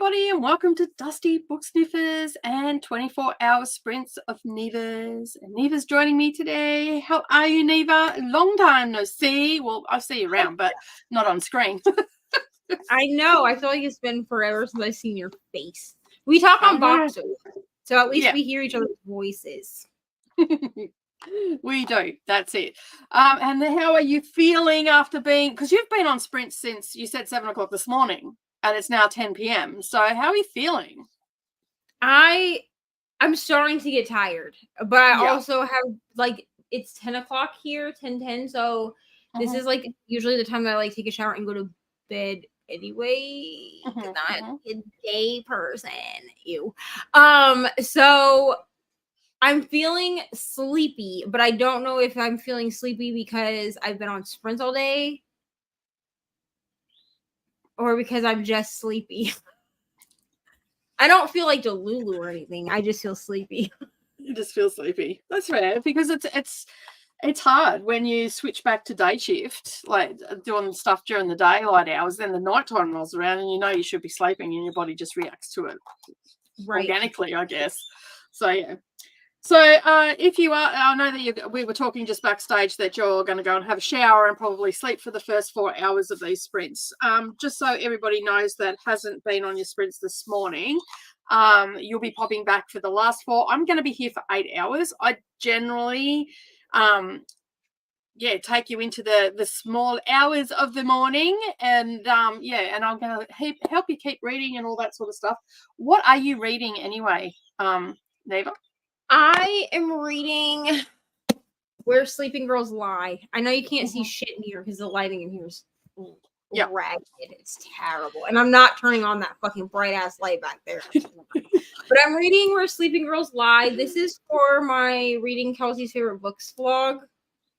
everybody, and welcome to Dusty Book Sniffers and 24-hour sprints of Neva's. And Neva's joining me today. How are you, Neva? Long time no see. Well, I'll see you around, but not on screen. I know. I feel like it's been forever since I've seen your face. We talk on Boxer, so at least we hear each other's voices. We do. That's it. And how are you feeling after being, because you've been on sprint since you said 7 o'clock this morning and it's now 10 p.m. So how are you feeling? I'm starting to get tired, but I also have it's 10 o'clock here, 10:10. So this is usually the time that I take a shower and go to bed anyway. Not a day person. Ew. So I'm feeling sleepy, but I don't know if I'm feeling sleepy because I've been on sprints all day or because I'm just sleepy. I don't feel like Delulu or anything. I just feel sleepy. You just feel sleepy. That's fair, because it's hard when you switch back to day shift, like doing stuff during the daylight hours, then the nighttime rolls around and you know you should be sleeping and your body just reacts to it organically, I guess. So, yeah. So if you are, I know that we were talking just backstage that you're going to go and have a shower and probably sleep for the first 4 hours of these sprints. Just so everybody knows that hasn't been on your sprints this morning, you'll be popping back for the last 4. I'm going to be here for 8 hours. I generally, take you into the small hours of the morning, and and I'm going to help you keep reading and all that sort of stuff. What are you reading anyway, Neva? I am reading Where Sleeping Girls Lie. I know you can't see shit in here because the lighting in here is ragged. It's terrible. And I'm not turning on that fucking bright ass light back there. But I'm reading Where Sleeping Girls Lie. This is for my Reading Kelsey's Favorite Books vlog.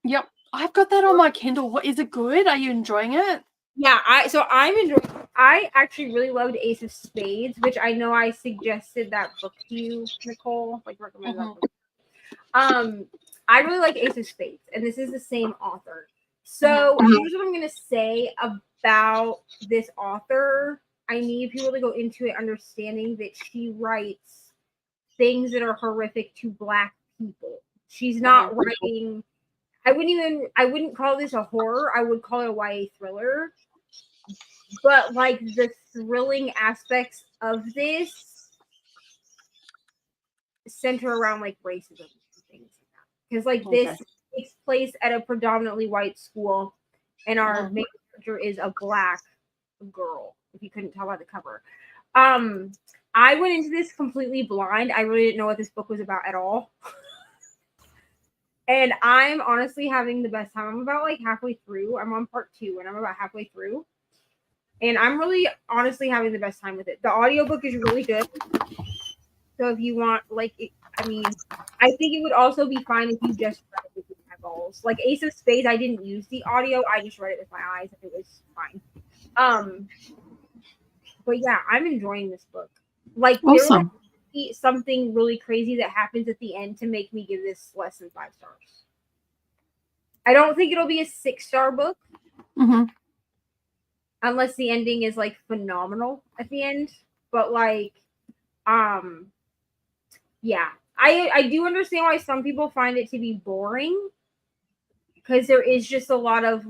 Yep. I've got that on my Kindle. What is it good? Are you enjoying it? Yeah, I'm enjoying it. I actually really loved Ace of Spades, which I know I suggested that book to you, Nicole. Recommended that book. I really like Ace of Spades, and this is the same author. So here's what I'm gonna say about this author. I need people to go into it understanding that she writes things that are horrific to Black people. She's not writing. I wouldn't call this a horror. I would call it a YA thriller. But the thrilling aspects of this center around racism and things like that. Because this takes place at a predominantly white school, and our main character is a Black girl, if you couldn't tell by the cover. I went into this completely blind. I really didn't know what this book was about at all. And I'm honestly having the best time. I'm about halfway through. I'm on part 2 and I'm about halfway through. And I'm really honestly having the best time with it. The audiobook is really good. So if you want I think it would also be fine if you just read it with your eyeballs. Ace of Spades, I didn't use the audio. I just read it with my eyes. It was fine. But yeah, I'm enjoying this book. Awesome. Something really crazy that happens at the end to make me give this less than 5 stars. I don't think it'll be a 6-star book. Unless the ending is phenomenal at the end. But yeah. I do understand why some people find it to be boring. Because there is just a lot of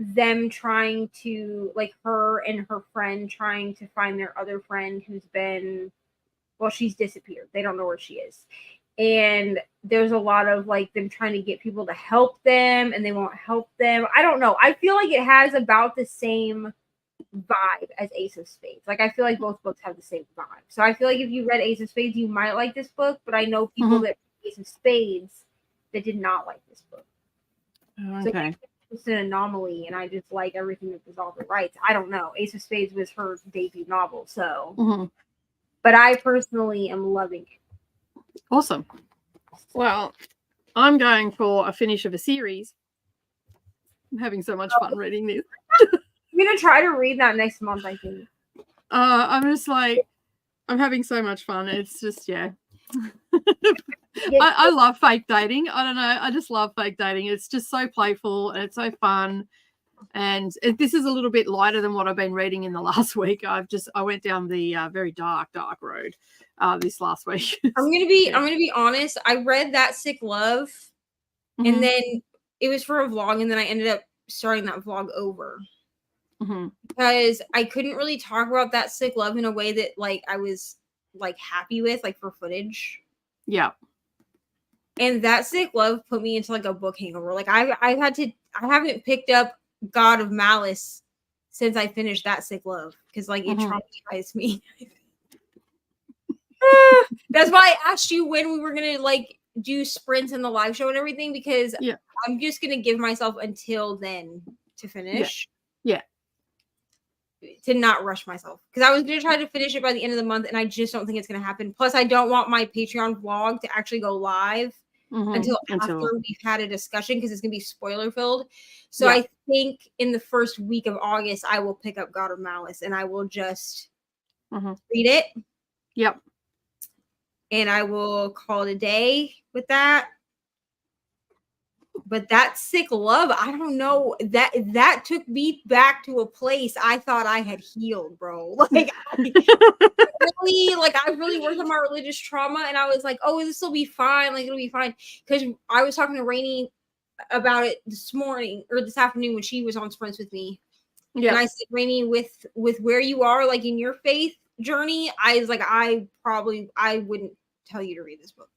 them trying to her and her friend trying to find their other friend who's been she's disappeared. They don't know where she is. And there's a lot of them trying to get people to help them and they won't help them. I don't know. I feel like it has about the same vibe as Ace of Spades. I feel like both books have the same vibe. So I feel like if you read Ace of Spades, you might like this book, but I know people that read Ace of Spades that did not like this book. Okay. So it's an anomaly, and I just like everything that this author writes. I don't know. Ace of Spades was her debut novel, so. But I personally am loving it. Awesome. Well, I'm going for a finish of a series. I'm having so much fun reading this. I'm going to try to read that next month, I think. I'm just I'm having so much fun. It's just, I love fake dating. I don't know. I just love fake dating. It's just so playful and it's so fun. And this is a little bit lighter than what I've been reading in the last week. I went down the very dark road this last week. I'm gonna be honest. I read That Sick Love, and then it was for a vlog, and then I ended up starting that vlog over because I couldn't really talk about That Sick Love in a way that like I was like happy with, like for footage. Yeah. And That Sick Love put me into like a book hangover. Like I haven't picked up God of Malice since I finished That Sick Love because like it traumatized me. That's why I asked you when we were gonna like do sprints in the live show and everything, because I'm just gonna give myself until then to finish. Yeah. To not rush myself, because I was gonna try to finish it by the end of the month, and I just don't think it's gonna happen. Plus, I don't want my Patreon vlog to actually go live until after we've had a discussion, because it's gonna be spoiler filled. So I think in the first week of August, I will pick up God of Malice and I will just read it. Yep. And I will call it a day with that. But That Sick Love, I don't know. That took me back to a place I thought I had healed, bro. Like I really worked on my religious trauma, and I was like, oh, this will be fine. Like it'll be fine. Because I was talking to Rainey about it this morning or this afternoon when she was on sprints with me. Yeah. And I said, Rainey, with where you are, like in your faith journey, I was like, I wouldn't tell you to read this book.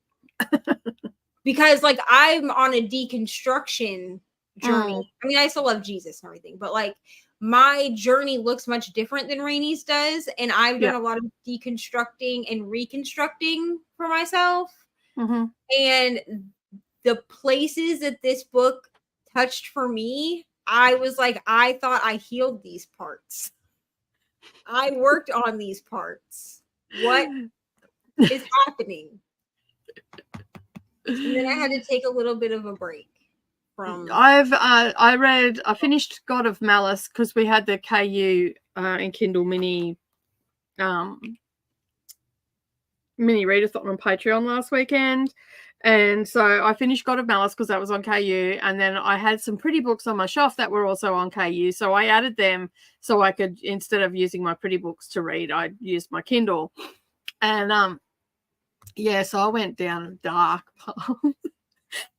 Because like I'm on a deconstruction journey. I mean, I still love Jesus and everything, but like my journey looks much different than Rainey's does. And I've done a lot of deconstructing and reconstructing for myself. And the places that this book touched for me, I was like, I thought I healed these parts. I worked on these parts. What is happening? And then I had to take a little bit of a break from. I finished God of Malice because we had the KU and Kindle mini readathon on Patreon last weekend, and so I finished God of Malice because that was on KU, and then I had some pretty books on my shelf that were also on KU, so I added them so I could, instead of using my pretty books to read, I used my Kindle, and so I went down a dark path.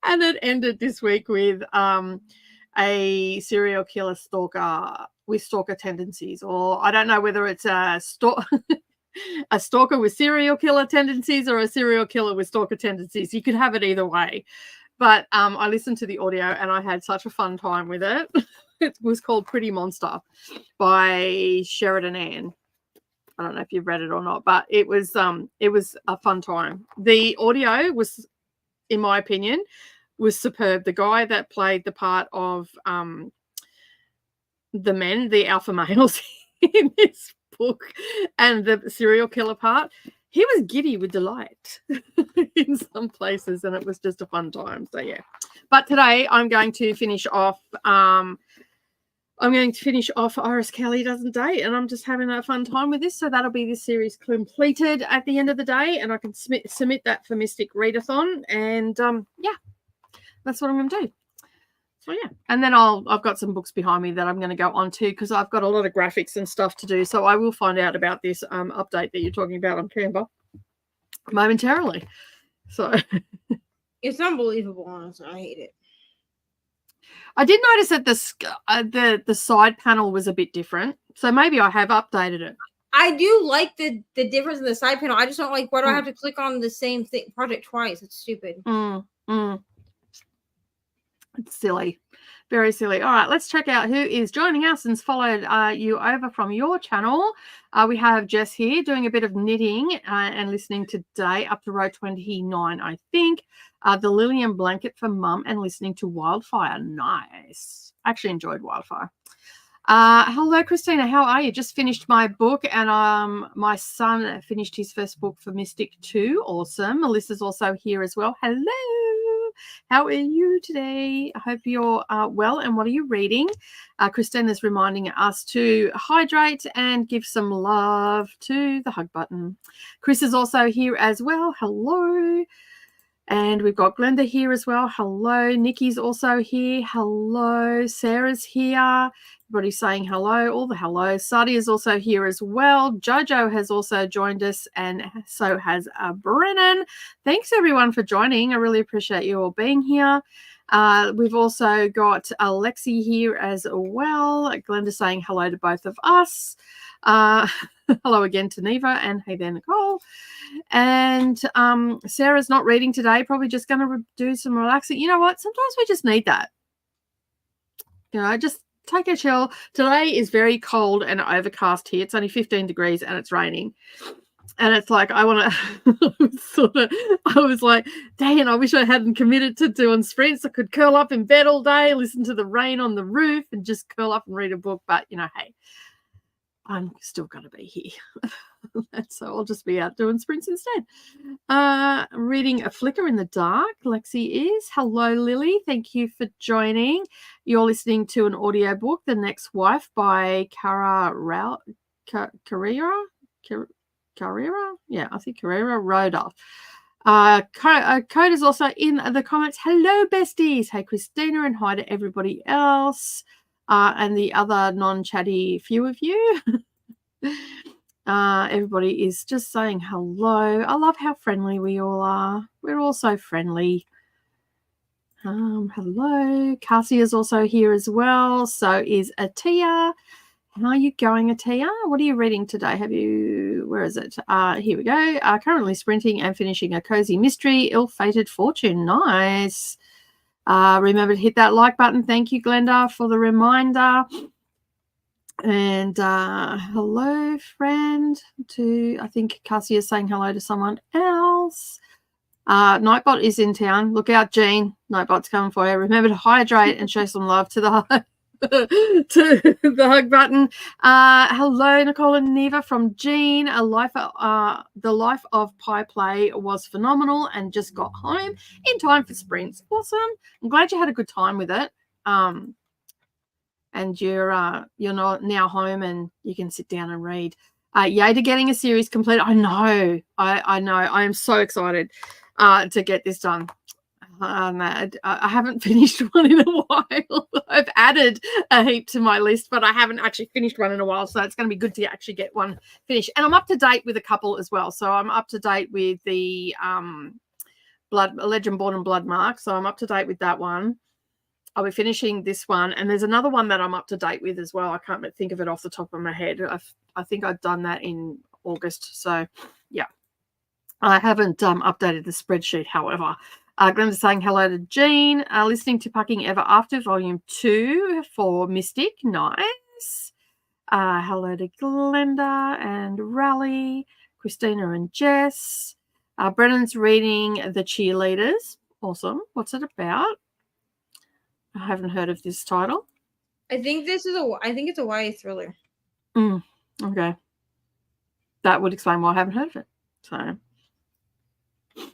And it ended this week with a serial killer stalker with stalker tendencies, or I don't know whether it's a stalker with serial killer tendencies or a serial killer with stalker tendencies. You could have it either way. But I listened to the audio and I had such a fun time with it. It was called Pretty Monster by Sheridan Ann. I don't know if you've read it or not, but it was a fun time. The audio was, in my opinion, was superb. The guy that played the part of the alpha males in this book, and the serial killer part, he was giddy with delight in some places, and it was just a fun time. So yeah. But today I'm going to finish off Iris Kelly Doesn't Date, and I'm just having a fun time with this. So that'll be this series completed at the end of the day, and I can submit that for Mystic Readathon, and that's what I'm going to do. So yeah, and then I've got some books behind me that I'm going to go on to, because I've got a lot of graphics and stuff to do. So I will find out about this update that you're talking about on Canva momentarily. So it's unbelievable, honestly. I hate it. I did notice that the side panel was a bit different, so maybe I have updated it. I do like the difference in the side panel. I just don't like, why do I have to click on the same project twice? It's stupid. It's silly, very silly. All right, let's check out who is joining us and's followed you over from your channel. We have Jess here doing a bit of knitting and listening today up to row 29, I think. The Lillian Blanket for Mum and listening to Wildfire. Nice. Actually enjoyed Wildfire. Hello, Christina. How are you? Just finished my book, and my son finished his first book for Mystic 2. Awesome. Melissa's also here as well. Hello. How are you today? I hope you're well. And what are you reading? Christina's reminding us to hydrate and give some love to the hug button. Chris is also here as well. Hello. And we've got Glenda here as well. Hello. Nikki's also here. Hello. Sarah's here. Everybody's saying hello. All the hellos. Sadi is also here as well. Jojo has also joined us, and so has Brennan. Thanks, everyone, for joining. I really appreciate you all being here. We've also got Alexi here as well. Glenda saying hello to both of us. Hello again to Neva, and hey there, Nicole. And Sarah's not reading today, probably just going to do some relaxing. You know what? Sometimes we just need that. Just take a chill. Today is very cold and overcast here. It's only 15 degrees and it's raining. And it's like, I want to I was like, dang, I wish I hadn't committed to doing sprints. I could curl up in bed all day, listen to the rain on the roof, and just curl up and read a book. But, hey, I'm still going to be here. So I'll just be out doing sprints instead. Reading A Flicker in the Dark, Lexi is. Hello, Lily. Thank you for joining. You're listening to an audiobook, The Next Wife by Carrera? Yeah, I think Carrera Rhoda. Code is also in the comments. Hello, besties. Hey, Christina, and hi to everybody else. And the other non-chatty few of you. Everybody is just saying hello. I love how friendly we all are. We're all so friendly. Hello. Cassie is also here as well. So is Atia. How are you going, Atia? What are you reading today? Where is it? Here we go. Currently sprinting and finishing a cozy mystery, Ill-Fated Fortune. Nice. Remember to hit that like button. Thank you, Glenda, for the reminder. And hello, friend. I think Cassie is saying hello to someone else. Nightbot is in town. Look out, Jean. Nightbot's coming for you. Remember to hydrate and show some love to the to the hug button. Hello, Nicole and Neva from Jean. The Life of Pie Play was phenomenal and just got home in time for sprints. Awesome. I'm glad you had a good time with it. And you're not now home and you can sit down and read. Yay to getting a series complete. I know. I know. I am so excited to get this done. I haven't finished one in a while. I've added a heap to my list, but I haven't actually finished one in a while. So it's going to be good to actually get one finished. And I'm up to date with a couple as well. So I'm up to date with the Legend Born and Blood Mark. So I'm up to date with that one. I'll be finishing this one, and there's another one that I'm up to date with as well. I can't think of it off the top of my head. I think I've done that in August. So, yeah. I haven't updated the spreadsheet, however. Glenda's saying hello to Jean. Listening to Pucking Ever After, Volume 2 for Mystic. Nice. Hello to Glenda and Raleigh, Christina and Jess. Brennan's reading The Cheerleaders. Awesome. What's it about? I haven't heard of this title. I think it's a YA thriller. Okay. That would explain why I haven't heard of it. So,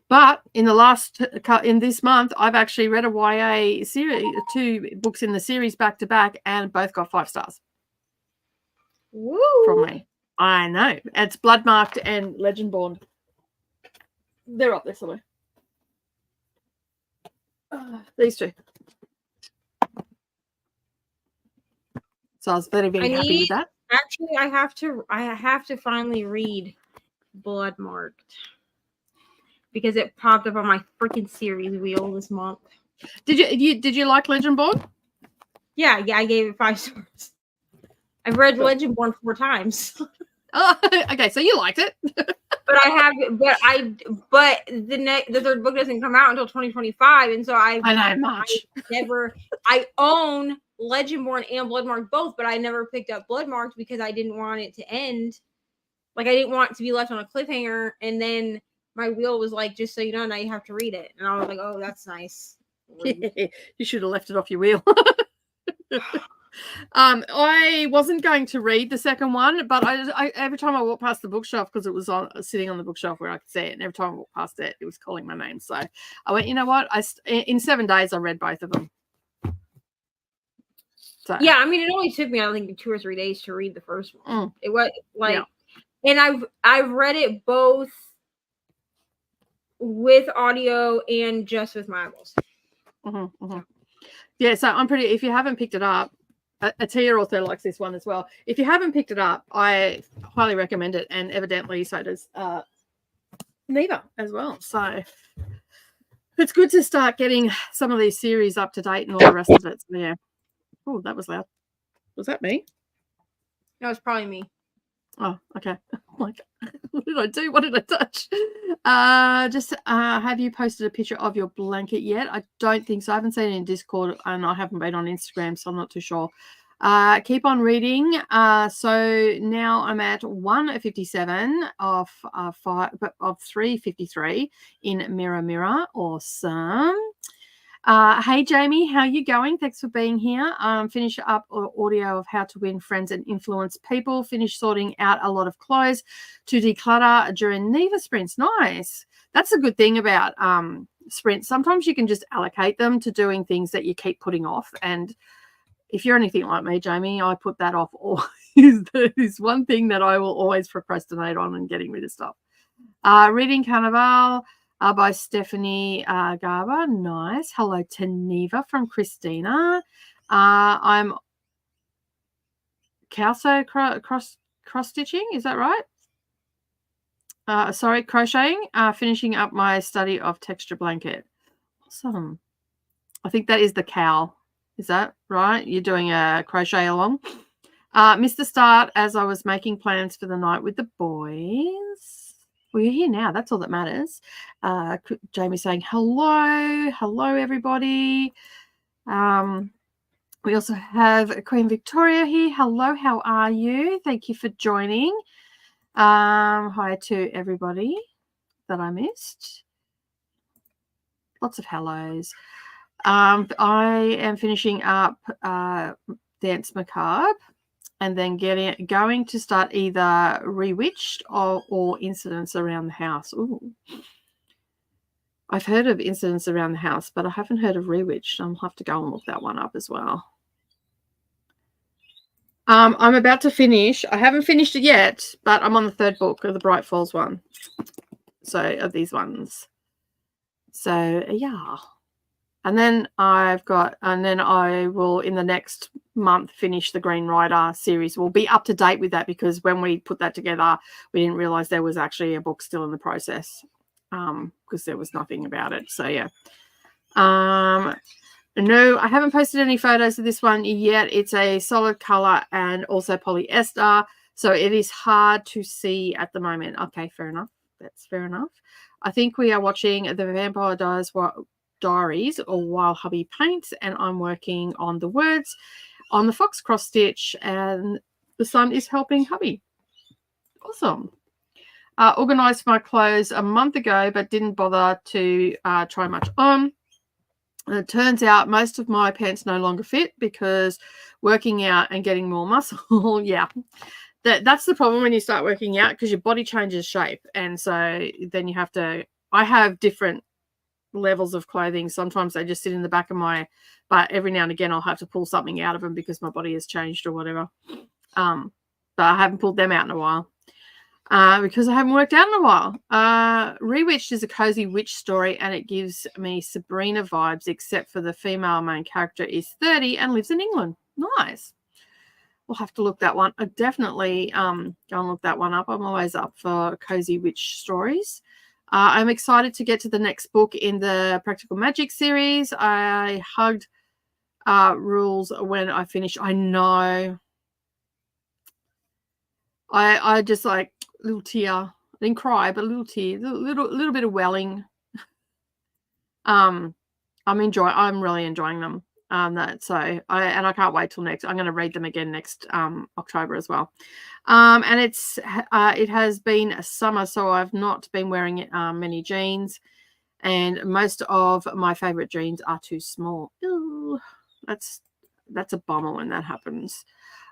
but in this month, I've actually read a YA series, 2 books in the series back to back, and both got 5 stars. Woo! From me. I know. It's Bloodmarked and Legend Born. They're up there somewhere. These 2. So I was very, very happy with that. Actually, I have to finally read Bloodmarked because it popped up on my freaking series wheel this month. Did you like Legend Born? Yeah, I gave it 5 stars. I've read Legend Born 4 times. Oh, okay, so you liked it. But the third book doesn't come out until 2025, and so I know much. I own Legendborn and Bloodmarked both, but I never picked up Bloodmarked because I didn't want it to end. Like, I didn't want it to be left on a cliffhanger, and then my wheel was like, just so you know, now you have to read it. And I was like, oh, that's nice. You should have left it off your wheel. I wasn't going to read the second one, but I every time I walked past the bookshelf, because it was sitting on the bookshelf where I could see it, and every time I walked past it, it was calling my name. So I went, you know what? In 7 days, I read both of them. So. Yeah, I mean, it only took me, I think, 2 or 3 days to read the first one. It was like, and I've read it both with audio and just with my eyeballs. Yeah, so I'm pretty. If you haven't picked it up, Atia also likes this one as well. If you haven't picked it up, I highly recommend it, and evidently so does Neva as well. So it's good to start getting some of these series up to date and all the rest of it. So yeah. Oh, that was loud. Was that me? No, it's probably me. Oh, okay. Like, what did I do? What did I touch? Have you posted a picture of your blanket yet? I don't think so. I haven't seen it in Discord, and I haven't been on Instagram, so I'm not too sure. Keep on reading. So now I'm at 157 of 353 in Mirror Mirror. Awesome. Hey Jamie, how you going? Thanks for being here. Finish up audio of how to win friends and influence people. Finish sorting out a lot of clothes to declutter during Neva sprints. Nice. That's a good thing about sprints. Sometimes you can just allocate them to doing things that you keep putting off. And if you're anything like me, Jamie, I put that off. That is one thing that I will always procrastinate on and getting rid of stuff. Reading Carnival. By Stephanie Garber. Nice. Hello to Neva from Christina. I'm Calso cross-stitching. Is that right? Sorry, crocheting. Finishing up my study of texture blanket. Awesome. I think that is the cow. Is that right? You're doing a crochet along. Missed the start as I was making plans for the night with the boys. Well, you're here now. That's all that matters. Jamie saying hello. Hello, everybody. We also have Queen Victoria here. Hello, how are you? Thank you for joining. Hi to everybody that I missed. Lots of hellos. I am finishing up Dance Macabre. And then going to start either Rewitched or Incidents Around the House. Ooh. I've heard of Incidents Around the House, but I haven't heard of Rewitched. I'll have to go and look that one up as well. I'm about to finish. I haven't finished it yet, but I'm on the third book of the Bright Falls one. So, of these ones. So, yeah. And then I will, in the next month, finish the Green Rider series. We'll be up to date with that because when we put that together, we didn't realize there was actually a book still in the process because there was nothing about it. So, yeah. No, I haven't posted any photos of this one yet. It's a solid color and also polyester. So, it is hard to see at the moment. Okay, fair enough. That's fair enough. I think we are watching The Vampire Diaries or While Hubby Paints, and I'm working on the words on the Fox cross stitch, and the sun is helping hubby. Awesome. Organized my clothes a month ago, but didn't bother to try much on. It turns out most of my pants no longer fit because working out and getting more muscle. Yeah. That's the problem when you start working out, because your body changes shape. And so then you have to, I have different levels of clothing. Sometimes they just sit in the back of but every now and again I'll have to pull something out of them because my body has changed or whatever. But I haven't pulled them out in a while because I haven't worked out in a while. Rewitched is a cozy witch story, and it gives me Sabrina vibes, except for the female main character is 30 and lives in England. Nice. We'll have to look that one. I definitely go and look that one up. I'm always up for cozy witch stories. I'm excited to get to the next book in the Practical Magic series. I hugged Rules when I finished. I know. I just like little tear. I didn't cry, but a little tear, little bit of welling. I'm really enjoying them. I can't wait till next. I'm going to read them again next October as well. And it has been a summer, so I've not been wearing many jeans, and most of my favorite jeans are too small. Ooh, that's a bummer when that happens.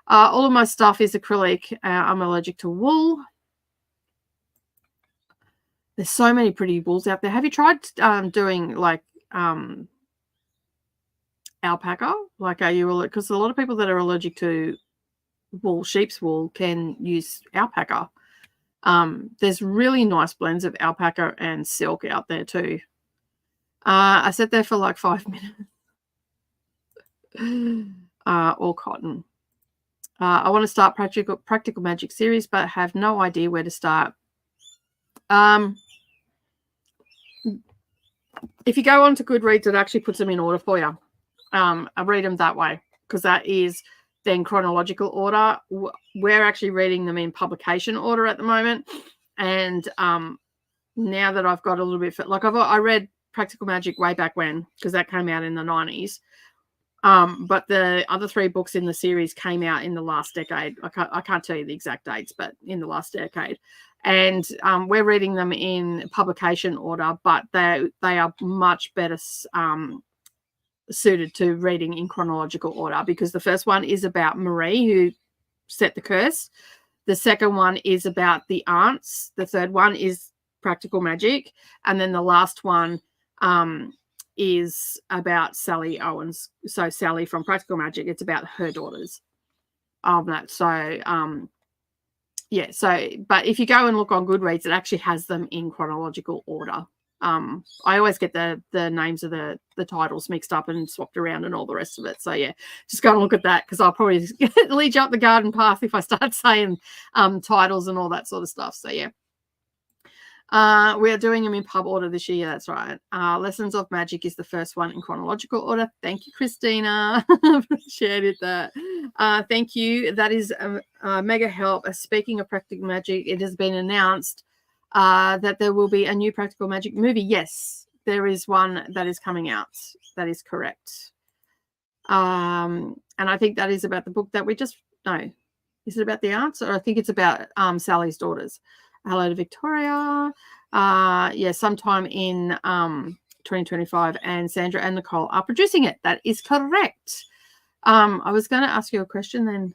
All of my stuff is acrylic. I'm allergic to wool. There's so many pretty wools out there. Have you tried doing like alpaca? Like, are you, because a lot of people that are allergic to wool, sheep's wool, can use alpaca. There's really nice blends of alpaca and silk out there too. I sat there for like 5 minutes. Or cotton. I want to start practical magic series, but have no idea where to start. If you go on to Goodreads, it actually puts them in order for you. I read them that way because that is then chronological order. We're actually reading them in publication order at the moment. And now that I've got a little bit, like I read Practical Magic way back when, because that came out in the 90s. But the other 3 books in the series came out in the last decade. I can't tell you the exact dates, but in the last decade. And we're reading them in publication order, but they are much better suited to reading in chronological order, because the first one is about Marie, who set the curse. The second one is about the aunts. The third one is Practical Magic. And then the last one is about Sally Owens. So Sally from Practical Magic, it's about her daughters. Yeah, so, but if you go and look on Goodreads, it actually has them in chronological order. I always get the names of the titles mixed up and swapped around and all the rest of it. So yeah, just go and look at that, because I'll probably lead you up the garden path if I start saying titles and all that sort of stuff. So yeah. We are doing them in pub order this year. That's right. Lessons of Magic is the first one in chronological order. Thank you, Christina. Appreciated that. Thank you. That is a mega help. Speaking of Practical Magic, it has been announced that there will be a new Practical Magic movie. Yes, there is one that is coming out. That is correct. And I think that is about the book that we just know. Is it about the aunts, or I think it's about Sally's daughters? Hello to Victoria. Yeah, sometime in 2025, and Sandra and Nicole are producing it. That is correct. I was going to ask you a question then,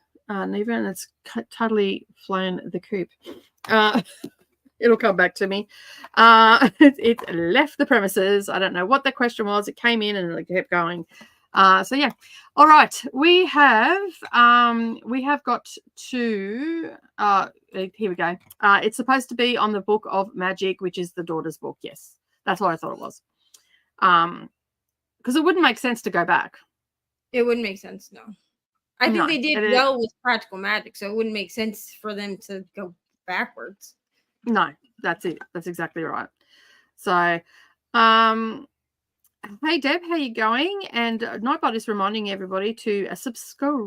Neva, and it's totally flown the coop. It'll come back to me. It left the premises. I don't know what the question was. It came in and it kept going. So yeah. All right. We have got to here we go. It's supposed to be on the Book of Magic, which is the daughter's book. Yes. That's what I thought it was. Because it wouldn't make sense to go back. It wouldn't make sense, no. I think they did well with Practical Magic, so it wouldn't make sense for them to go backwards. No, that's it. That's exactly right. So, hey Deb, how you going? And Nightbot is reminding everybody to subscribe.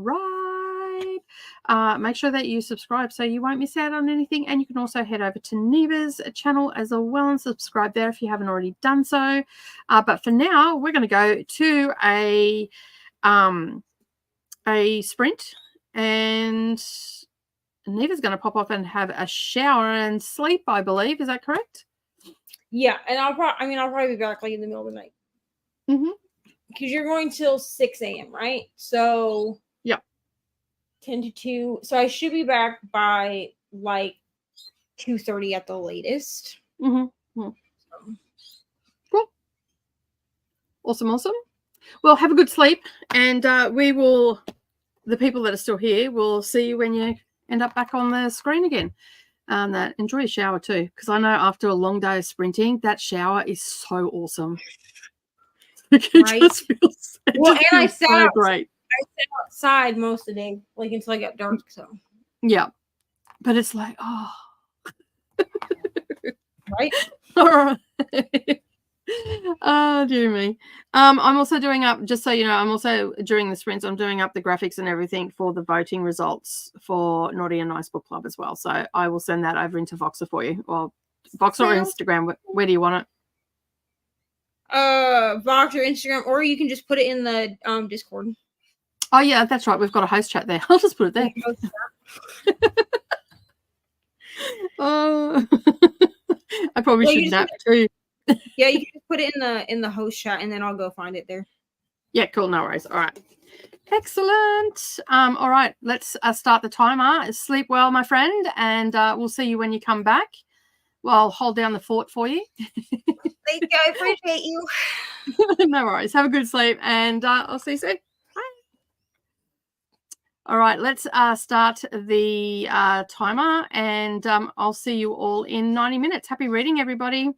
Make sure that you subscribe so you won't miss out on anything. And you can also head over to Neva's channel as well and subscribe there if you haven't already done so. But for now, we're going to go to a sprint, and Neva's going to pop off and have a shower and sleep, I believe. Is that correct? Yeah, and I'll probably be back like in the middle of the night. Mm-hmm. Because you're going till 6 a.m., right? So yep. 10 to 2. So I should be back by like 2:30 at the latest. Mm-hmm. Mm-hmm. Cool. Awesome. Well, have a good sleep, and we will, the people that are still here, will see you when you end up back on the screen again. Enjoy a shower too, because I know after a long day of sprinting, that shower is so awesome. It right? just feels, I sat so great. I sat outside most of the day, like until I got dark. So yeah, but it's like, oh, right. All right. Oh, dear me. I'm also doing up, just so you know, I'm also during the sprints, I'm doing up the graphics and everything for the voting results for Naughty and Nice Book Club as well. So I will send that over into Voxer for you, or Voxer or Instagram. Where do you want it? Voxer, Instagram, or you can just put it in the Discord. Oh yeah, that's right. We've got a host chat there. I'll just put it there. Oh, I probably should nap too. Yeah, you can just put it in the host chat, and then I'll go find it there. Yeah, cool. No worries. All right. Excellent. All right. Let's start the timer. Sleep well, my friend, and we'll see you when you come back. Well, I'll hold down the fort for you. Thank you. I appreciate you. No worries. Have a good sleep, and I'll see you soon. All right, let's start the timer, and I'll see you all in 90 minutes. Happy reading, everybody.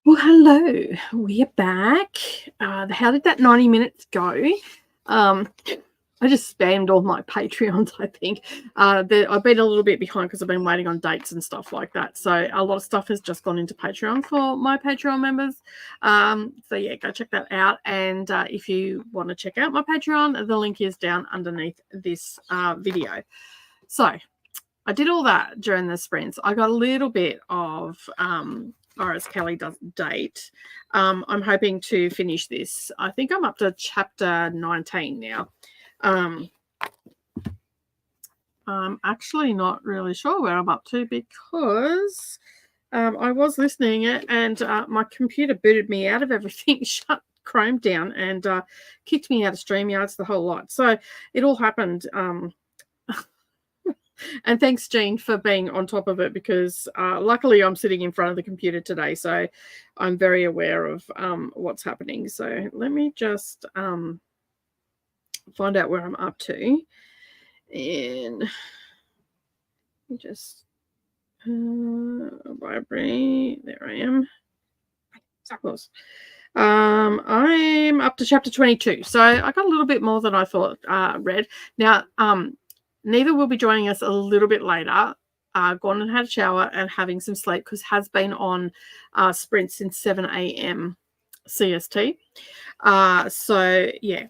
Well, hello. We're back. How did that 90 minutes go? I just spammed all my Patreons, I think. I've been a little bit behind because I've been waiting on dates and stuff like that. So a lot of stuff has just gone into Patreon for my Patreon members. So, yeah, go check that out. And if you want to check out my Patreon, the link is down underneath this video. So I did all that during the sprints. I got a little bit of... or as Kelly does date. I'm hoping to finish this. I think I'm up to chapter 19 now. I'm actually not really sure where I'm up to because I was listening and my computer booted me out of everything, shut Chrome down and kicked me out of StreamYards, the whole lot. So it all happened. And thanks, Jean, for being on top of it because luckily I'm sitting in front of the computer today, so I'm very aware of what's happening. So let me just find out where I'm up to. And just library. There I am. Of course. I'm up to chapter 22. So I got a little bit more than I thought read. Now, Neva will be joining us a little bit later. Gone and had a shower and having some sleep because has been on sprint since 7 a.m. CST. So, yeah,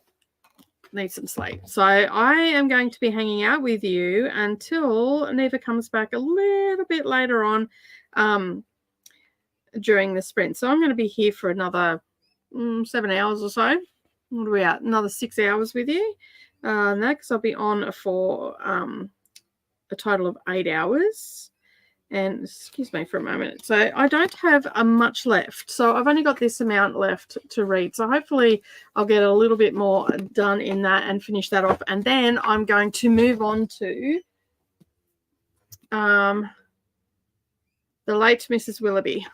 need some sleep. So I am going to be hanging out with you until Neva comes back a little bit later on during the sprint. So I'm going to be here for another 7 hours or so. What are we at? Another 6 hours with you. Next, I'll be on for a total of 8 hours. And excuse me for a moment. So I don't have much left. So I've only got this amount left to read. So hopefully I'll get a little bit more done in that and finish that off. And then I'm going to move on to the late Mrs. Willoughby.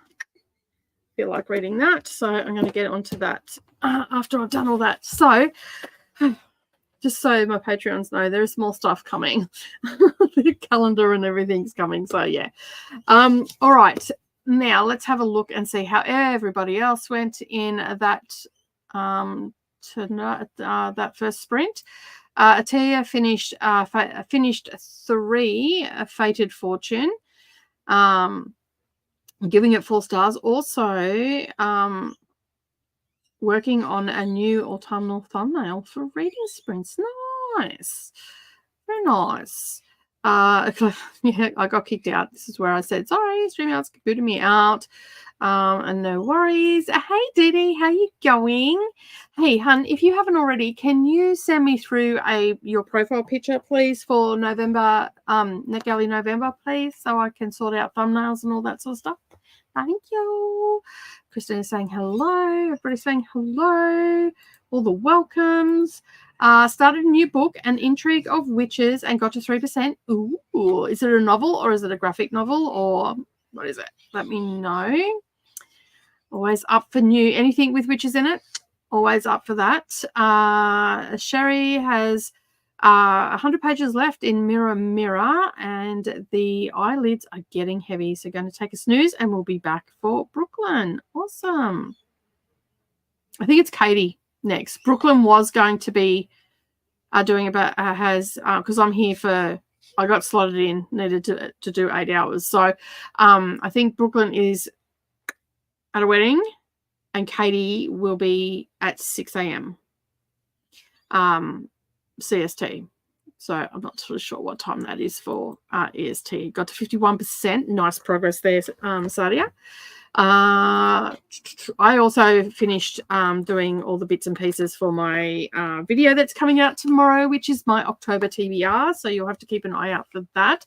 Feel like reading that. So I'm going to get onto that after I've done all that. So just so my Patreons know, there's more stuff coming. The calendar and everything's coming. So, yeah. All right. Now, let's have a look and see how everybody else went in that that first sprint. Atia finished 3, Fated Fortune. Giving it 4 stars. Also, working on a new autumnal thumbnail for reading sprints. Nice. Very nice. Yeah, I got kicked out. This is where I said, sorry, StreamYard's booted me out. And no worries. Hey, Didi, how you going? Hey, hun, if you haven't already, can you send me through your profile picture, please, for November, NetGalley November, please, so I can sort out thumbnails and all that sort of stuff. Thank you. Christina's saying hello. Everybody's saying hello. All the welcomes. Started a new book, An Intrigue of Witches, and got to 3%. Ooh, is it a novel or is it a graphic novel or what is it? Let me know. Always up for new anything with witches in it. Always up for that. Sherry has 100 pages left in Mirror Mirror, and the eyelids are getting heavy. So going to take a snooze and we'll be back for Brooklyn. Awesome. I think it's Katie next. Brooklyn was going to be doing about because I'm here for, I got slotted in, needed to do 8 hours. So I think Brooklyn is at a wedding and Katie will be at 6 a.m. CST. So I'm not too sure what time that is for EST. Got to 51%. Nice progress there, Sadia. I also finished doing all the bits and pieces for my video that's coming out tomorrow, which is my October TBR. So you'll have to keep an eye out for that.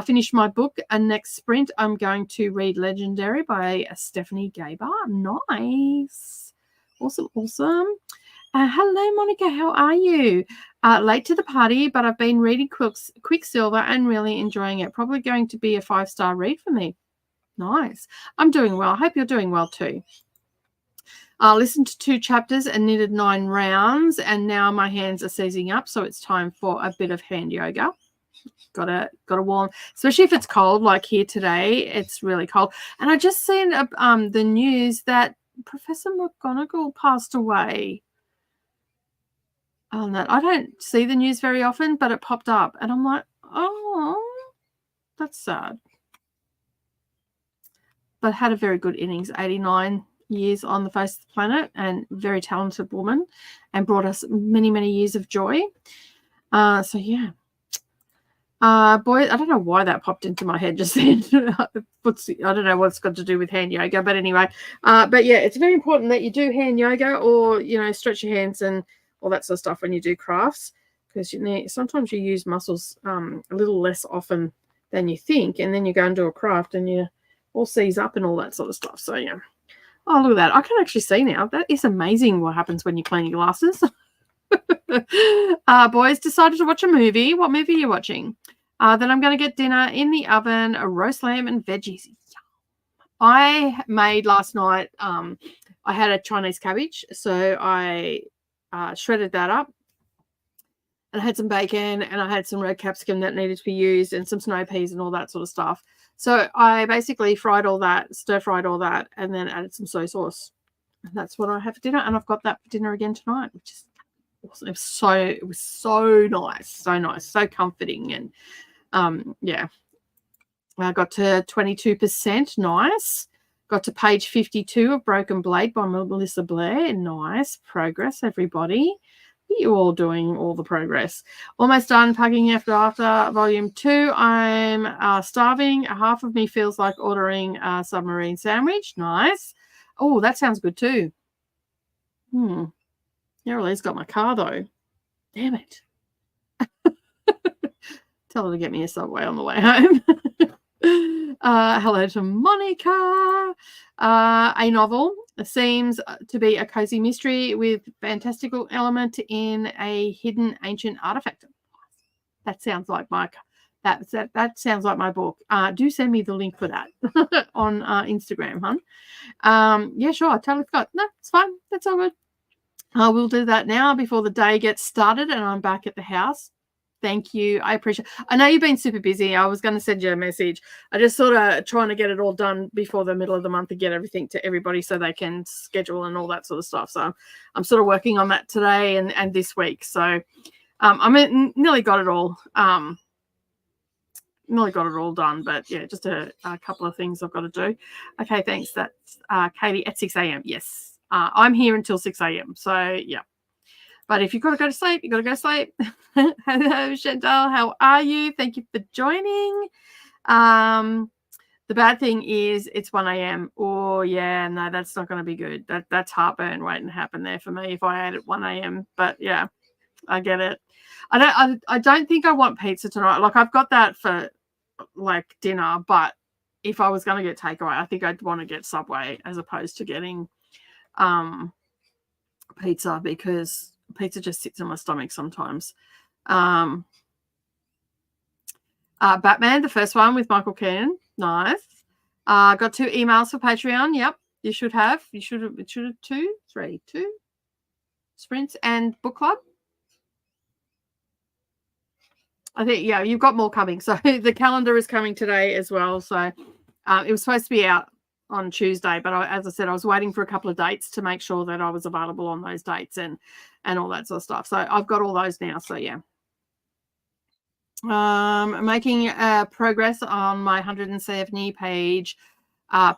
Finished my book. Next sprint, I'm going to read Legendary by Stephanie Gaber. Nice. Awesome. Hello, Monica. How are you? Late to the party, but I've been reading Quicksilver and really enjoying it. Probably going to be a 5-star read for me. Nice. I'm doing well. I hope you're doing well too. Listened to 2 chapters and knitted 9 rounds, and now my hands are seizing up, so it's time for a bit of hand yoga. Gotta warm, especially if it's cold like here today. It's really cold. And I just seen the news that Professor McGonagall passed away. Oh, I don't see the news very often, but it popped up, and I'm like, oh, that's sad. But had a very good innings, 89 years on the face of the planet, and very talented woman, and brought us many, many years of joy. So yeah. Boy, I don't know why that popped into my head just then. I don't know what it's got to do with hand yoga, but anyway. But yeah, it's very important that you do hand yoga, or stretch your hands and all that sort of stuff when you do crafts, because sometimes you use muscles a little less often than you think, and then you go and do a craft and you all seize up and all that sort of stuff. So yeah. Oh, look at that! I can actually see now. That is amazing. What happens when you clean your glasses? Boys decided to watch a movie. What movie are you watching? Then I'm going to get dinner in the oven, a roast lamb and veggies. I made last night, I had a Chinese cabbage, so I shredded that up, and I had some bacon, and I had some red capsicum that needed to be used, and some snow peas and all that sort of stuff. So I basically fried all that, stir-fried all that, and then added some soy sauce. And that's what I have for dinner, and I've got that for dinner again tonight, which is awesome. It was so nice, so comforting, and yeah. I got to 22%, nice. Got to page 52 of Broken Blade by Melissa Blair. Nice progress, everybody. You all doing all the progress. Almost done packing after volume 2. I'm starving. Half of me feels like ordering a submarine sandwich. Nice. Oh, that sounds good too. Neryl's got my car though. Damn it. Tell her to get me a Subway on the way home. Hello to Monica. A novel seems to be a cozy mystery with fantastical element in a hidden ancient artifact. That sounds like that sounds like my book. Do send me the link for that on Instagram, hun. Yeah, sure. I totally forgot. No, it's fine. That's all good. I will do that now before the day gets started and I'm back at the house. Thank you. I appreciate it. I know you've been super busy. I was going to send you a message. I just sort of trying to get it all done before the middle of the month to get everything to everybody so they can schedule and all that sort of stuff. So I'm sort of working on that today and this week. So I nearly got it all. Nearly got it all done, but yeah, just a couple of things I've got to do. Okay, thanks. That's Katie at 6 a.m. Yes, I'm here until 6 a.m. So yeah. But if you've got to go to sleep, you've got to go to sleep. Hello, Chantal. How are you? Thank you for joining. The bad thing is it's 1 a.m. Oh, yeah, no, that's not going to be good. That's heartburn waiting to happen there for me if I ate at 1 a.m. But, yeah, I get it. I don't think I want pizza tonight. Like, I've got that for, like, dinner. But if I was going to get takeaway, I think I'd want to get Subway as opposed to getting pizza, because pizza just sits in my stomach sometimes. Batman, the first one with Michael Keaton. Nice. Got 2 emails for Patreon. Yep, you should have. It should have 2 sprints and book club. I think, yeah, you've got more coming. So the calendar is coming today as well. So it was supposed to be out on Tuesday, but as I said, I was waiting for a couple of dates to make sure that I was available on those dates and all that sort of stuff. So I've got all those now. So yeah. Making progress on my 170 page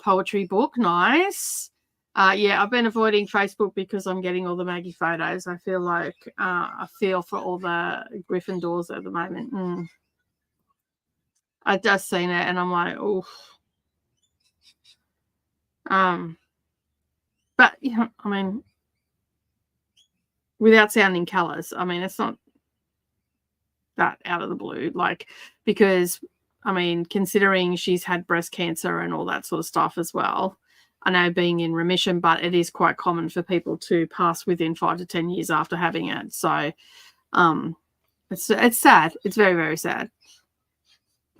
poetry book. Nice. Yeah, I've been avoiding Facebook because I'm getting all the Maggie photos. I feel like I feel for all the Gryffindors at the moment. I've just seen it and I'm like, oh. But you know, I mean, without sounding callous, I mean, it's not that out of the blue, like, because I mean, considering she's had breast cancer and all that sort of stuff as well. I know being in remission, but it is quite common for people to pass within 5 to 10 years after having it. So it's sad. It's very, very sad.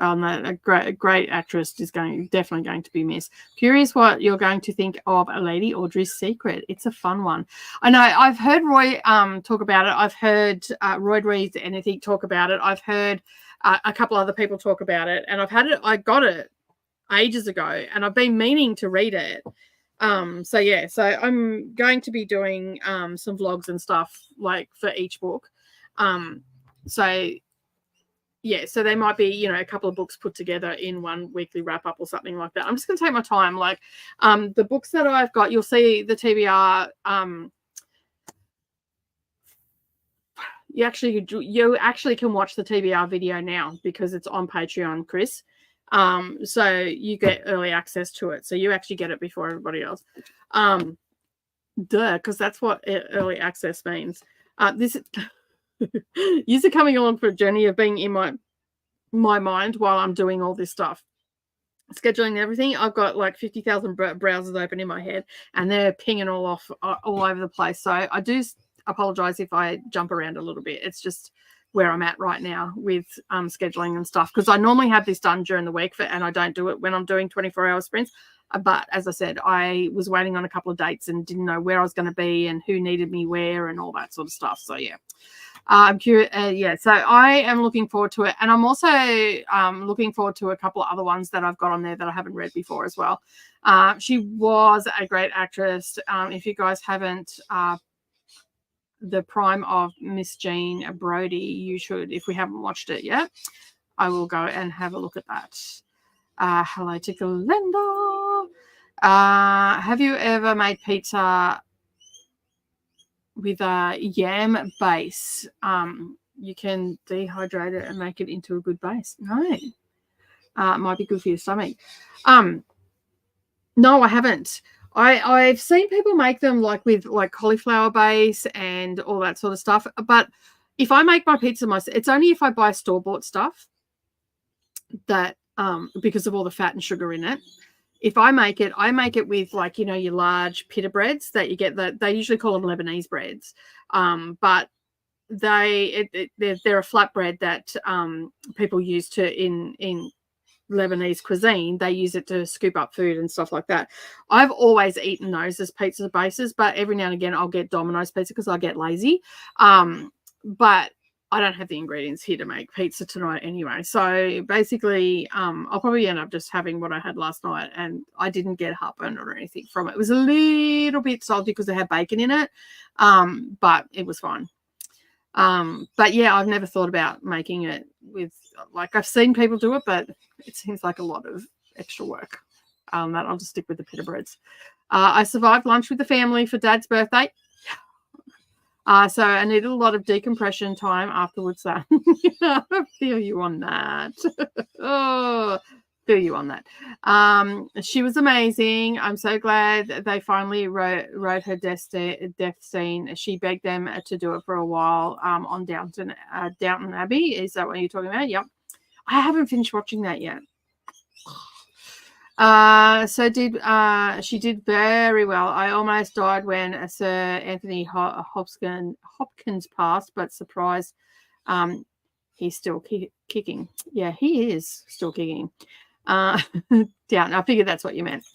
A great actress is definitely going to be missed. Curious what you're going to think of Lady Audrey's Secret. It's a fun one. I know I've heard Roy talk about it. I've heard Roy Reads Anything talk about it. I've heard a couple other people talk about it, and I got it ages ago, and I've been meaning to read it. So I'm going to be doing some vlogs and stuff like for each book. So there might be, a couple of books put together in one weekly wrap up or something like that. I'm just going to take my time. Like the books that I've got, you'll see the TBR. You actually can watch the TBR video now because it's on Patreon, Chris. So you get early access to it. So you actually get it before everybody else. Because that's what early access means. You're coming along for a journey of being in my mind while I'm doing all this stuff, scheduling everything. I've got like 50,000 browsers open in my head, and they're pinging all over the place. So I do apologize if I jump around a little bit. It's just where I'm at right now with scheduling and stuff, because I normally have this done during the week and I don't do it when I'm doing 24-hour sprints. But as I said, I was waiting on a couple of dates and didn't know where I was going to be and who needed me where and all that sort of stuff. So yeah. I'm curious. So I am looking forward to it, and I'm also looking forward to a couple of other ones that I've got on there that I haven't read before as well. She was a great actress. If you guys haven't, The Prime of Miss Jean Brodie, you should. If we haven't watched it yet, I will go and have a look at that. Hello to Glenda. Have you ever made pizza with a yam base? You can dehydrate it and make it into a good base. No. It might be good for your stomach. No, I haven't. I've seen people make them with cauliflower base and all that sort of stuff. But if I make my pizza myself, it's only if I buy store-bought stuff that because of all the fat and sugar in it. If I make it with your large pita breads that you get. They usually call them Lebanese breads, but they're a flatbread that people use in Lebanese cuisine. They use it to scoop up food and stuff like that. I've always eaten those as pizza bases, but every now and again I'll get Domino's pizza because I get lazy. But I don't have the ingredients here to make pizza tonight anyway. So basically, I'll probably end up just having what I had last night, and I didn't get heartburn or anything from it. It was a little bit salty because it had bacon in it, but it was fine. But yeah, I've never thought about making it with, I've seen people do it, but it seems like a lot of extra work. That I'll just stick with the pita breads. I survived lunch with the family for Dad's birthday. So I needed a lot of decompression time afterwards. So I feel you on that. Feel you on that. She was amazing. I'm so glad they finally wrote her death scene. She begged them to do it for a while on Downton Abbey. Is that what you're talking about? Yep. I haven't finished watching that yet. She did very well. I almost died when Sir Anthony Hopkins passed, but surprised he's still kicking. Yeah, he is still kicking. Down. I figured that's what you meant.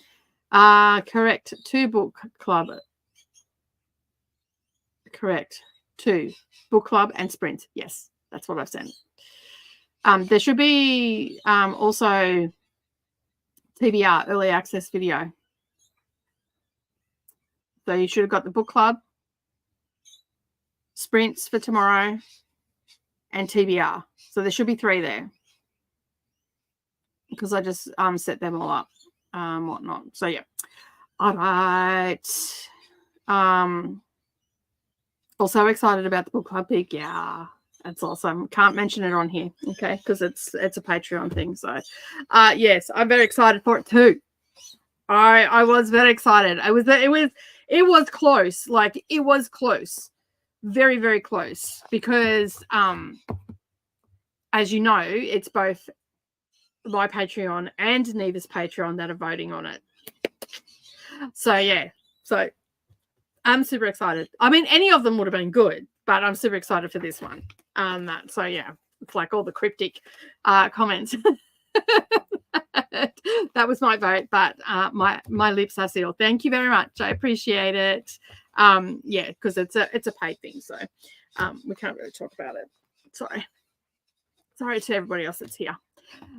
Correct. 2 book club. Correct. 2 book club and sprint. Yes, that's what I've said. There should be also TBR, early access video. So you should have got the book club, sprints for tomorrow, and TBR. So there should be 3 there, because I just set them all up, whatnot. So yeah. All right. Also excited about the book club pick. Yeah, that's awesome. Can't mention it on here, okay, because it's a Patreon thing. So yes, I'm very excited for it too. I was very excited. It was close. It was close. Very, very close, because as you know, it's both my Patreon and Neva's Patreon that are voting on it. So yeah. So I'm super excited. I mean, any of them would have been good, but I'm super excited for this one. So yeah, it's like all the cryptic comments. That was my vote, but my lips are sealed. Thank you very much. I appreciate it. Yeah, because it's a paid thing, so we can't really talk about it. Sorry to everybody else that's here.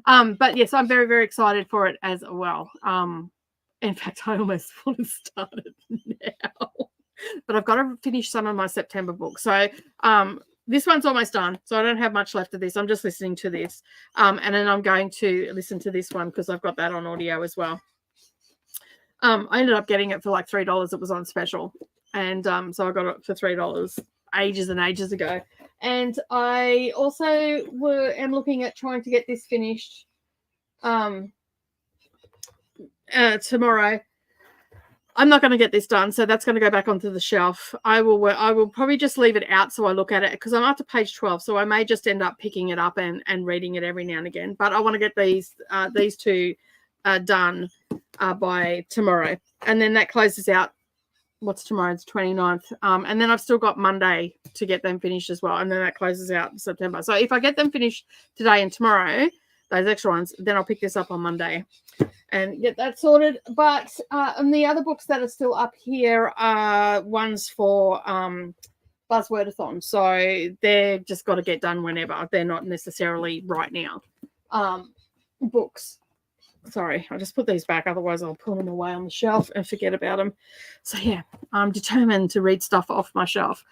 But yes, I'm very, very excited for it as well. In fact, I almost want to start it now, but I've got to finish some of my September books. So this one's almost done, so I don't have much left of this. I'm just listening to this, and then I'm going to listen to this one because I've got that on audio as well. I ended up getting it for like $3. It was on special, and so I got it for $3 ages and ages ago. And I also am looking at trying to get this finished tomorrow. I'm not going to get this done, so that's going to go back onto the shelf. I will probably just leave it out so I look at it because I'm up to page 12, so I may just end up picking it up and reading it every now and again. But I want to get these two done by tomorrow, and then that closes out. What's tomorrow? It's 29th. And then I've still got Monday to get them finished as well, and then that closes out September. So if I get them finished today and tomorrow, those extra ones, then I'll pick this up on Monday and get that sorted. But and the other books that are still up here are ones for Buzzwordathon. So they're just got to get done whenever. They're not necessarily right now. Books. Sorry, I'll just put these back. Otherwise, I'll put them away on the shelf and forget about them. So yeah, I'm determined to read stuff off my shelf.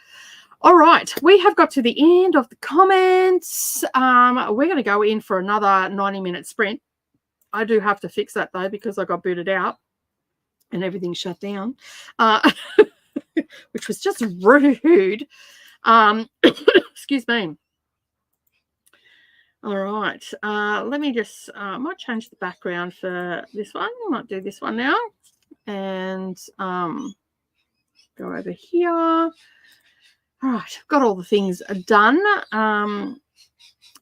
All right, we have got to the end of the comments. We're going to go in for another 90-minute sprint. I do have to fix that, though, because I got booted out and everything shut down, which was just rude. Excuse me. All right, let me just, I might change the background for this one. I might do this one now and go over here. All right, I've got all the things done.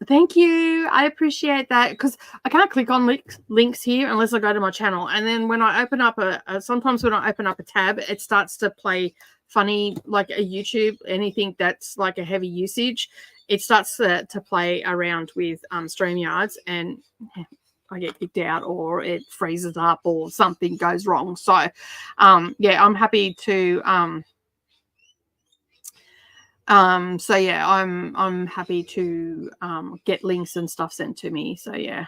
Thank you. I appreciate that because I can't click on links here unless I go to my channel. And then when I open up sometimes when I open up a tab, it starts to play funny, like a YouTube, anything that's like a heavy usage. It starts to play around with StreamYards, and I get kicked out or it freezes up or something goes wrong. So, yeah, I'm happy to so yeah, I'm happy to get links and stuff sent to me. So yeah.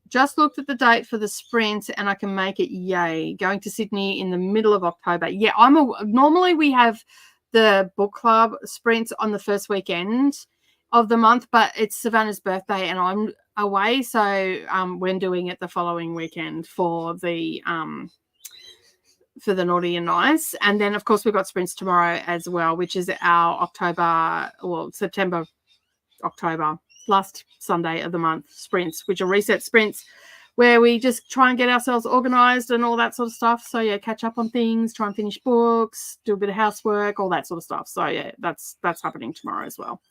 Just looked at the date for the sprint and I can make it. Yay. Going to Sydney in the middle of October. Yeah, normally we have the book club sprints on the first weekend of the month, but it's Savannah's birthday and I'm away, so we're doing it the following weekend for the naughty and nice. And then of course we've got sprints tomorrow as well, which is our September October last Sunday of the month sprints, which are reset sprints where we just try and get ourselves organized and all that sort of stuff. So yeah, catch up on things, try and finish books, do a bit of housework, all that sort of stuff. So yeah, that's happening tomorrow as well.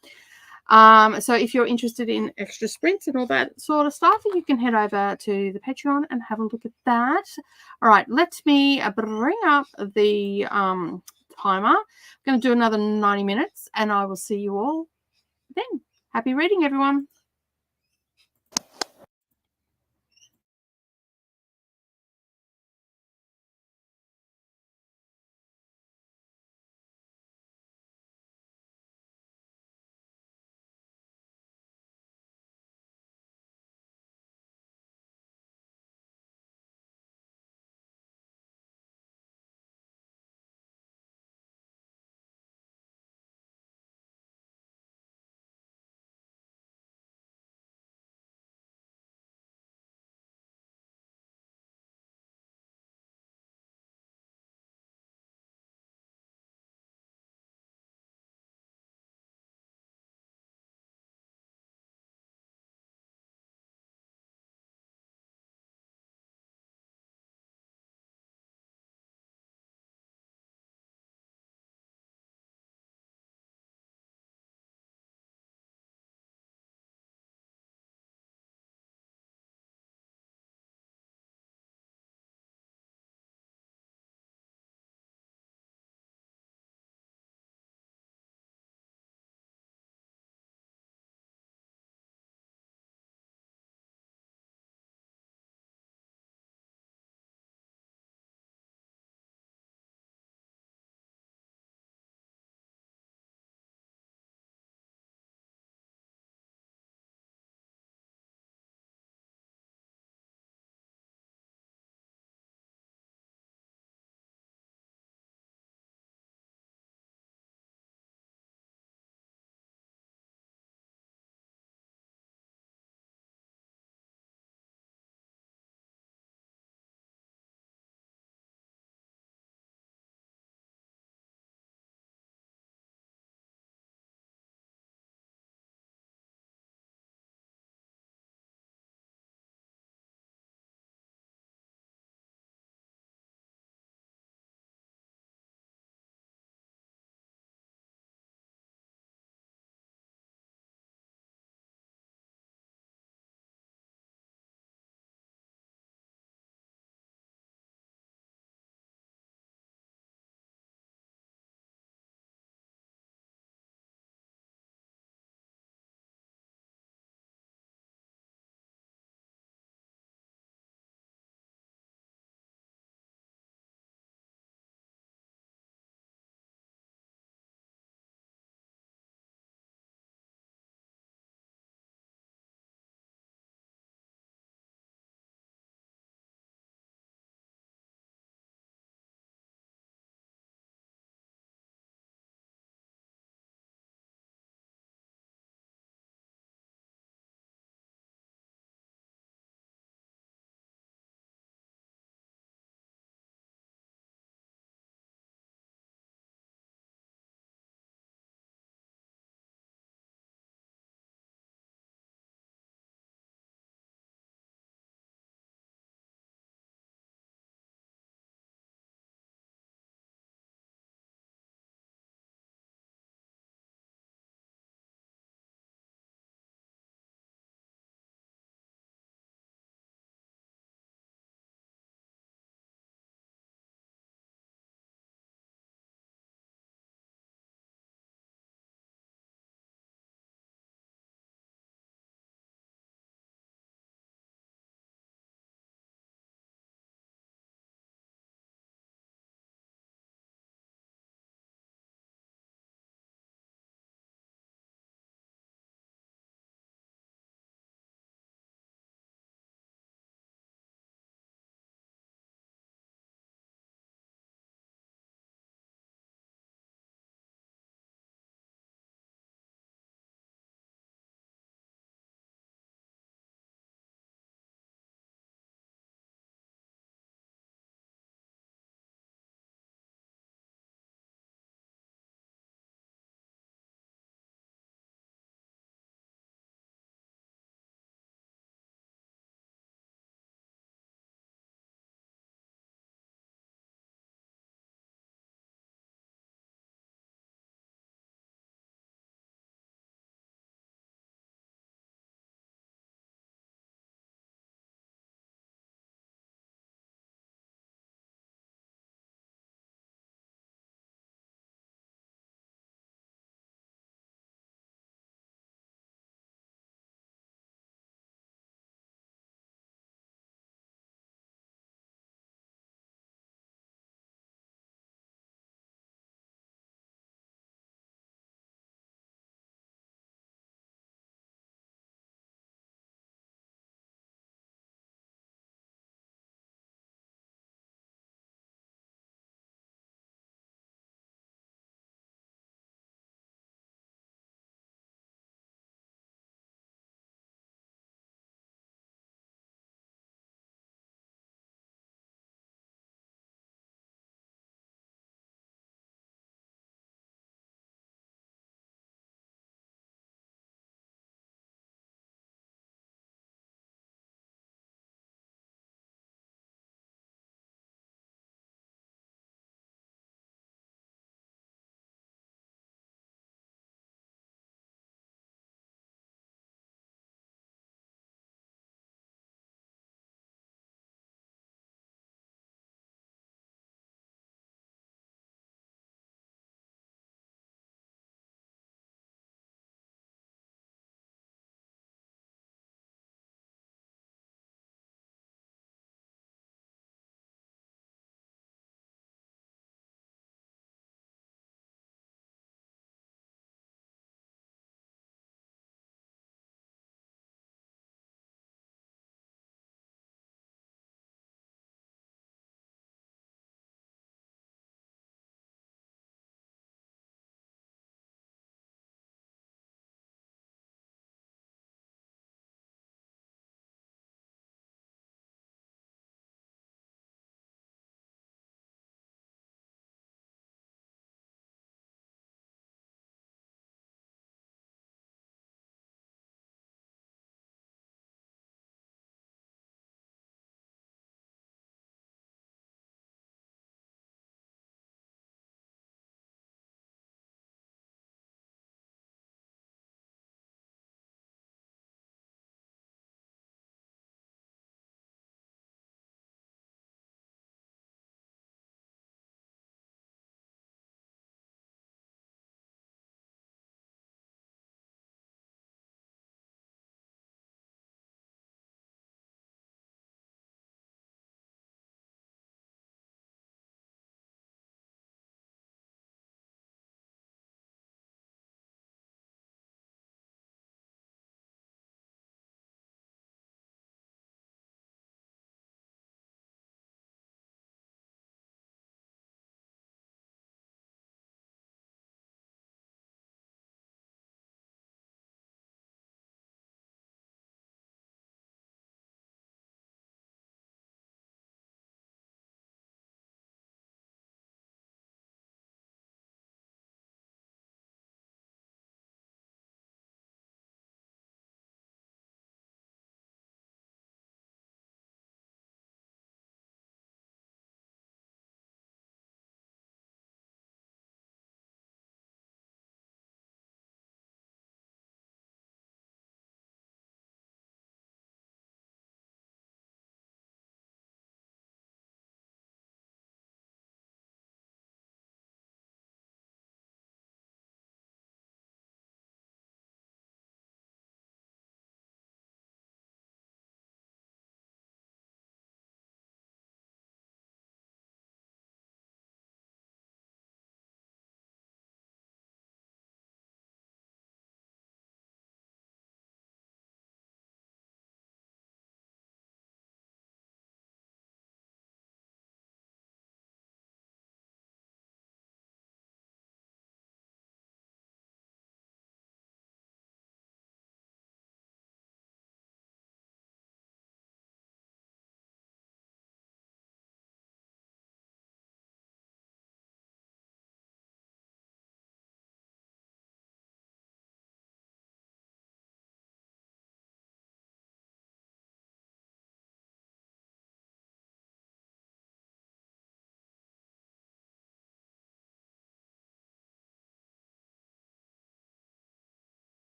So if you're interested in extra sprints and all that sort of stuff, you can head over to the Patreon and have a look at that. All right, let me bring up the timer. I'm going to do another 90 minutes and I will see you all then. Happy reading, everyone.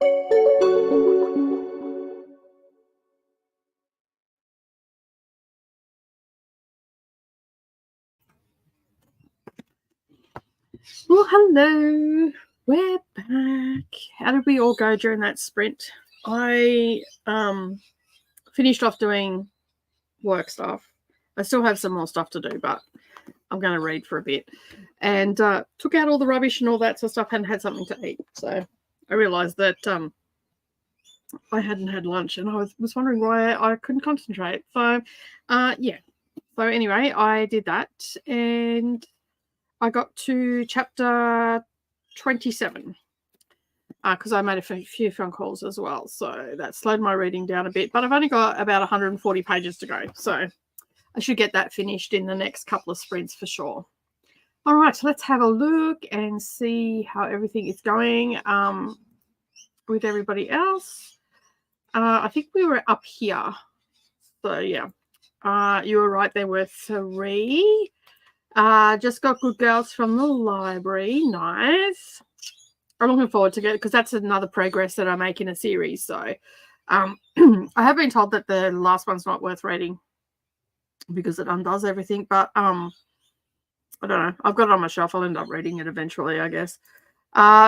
Well, hello. We're back. How did we all go during that sprint? I finished off doing work stuff. I still have some more stuff to do, but I'm going to read for a bit. And took out all the rubbish and all that sort of stuff and had something to eat. So I realised that I hadn't had lunch and I was wondering why I couldn't concentrate. So, yeah. So anyway, I did that and I got to chapter 27 because I made a few phone calls as well. So that slowed my reading down a bit. But I've only got about 140 pages to go. So I should get that finished in the next couple of sprints for sure. All right, so let's have a look and see how everything is going with everybody else. I think we were up here. So, yeah. You were right. There were 3. Just got Good Girls from the library. Nice. I'm looking forward to it because that's another progress that I make in a series. So I have been told that the last one's not worth reading because it undoes everything. But I don't know. I've got it on my shelf. I'll end up reading it eventually, I guess.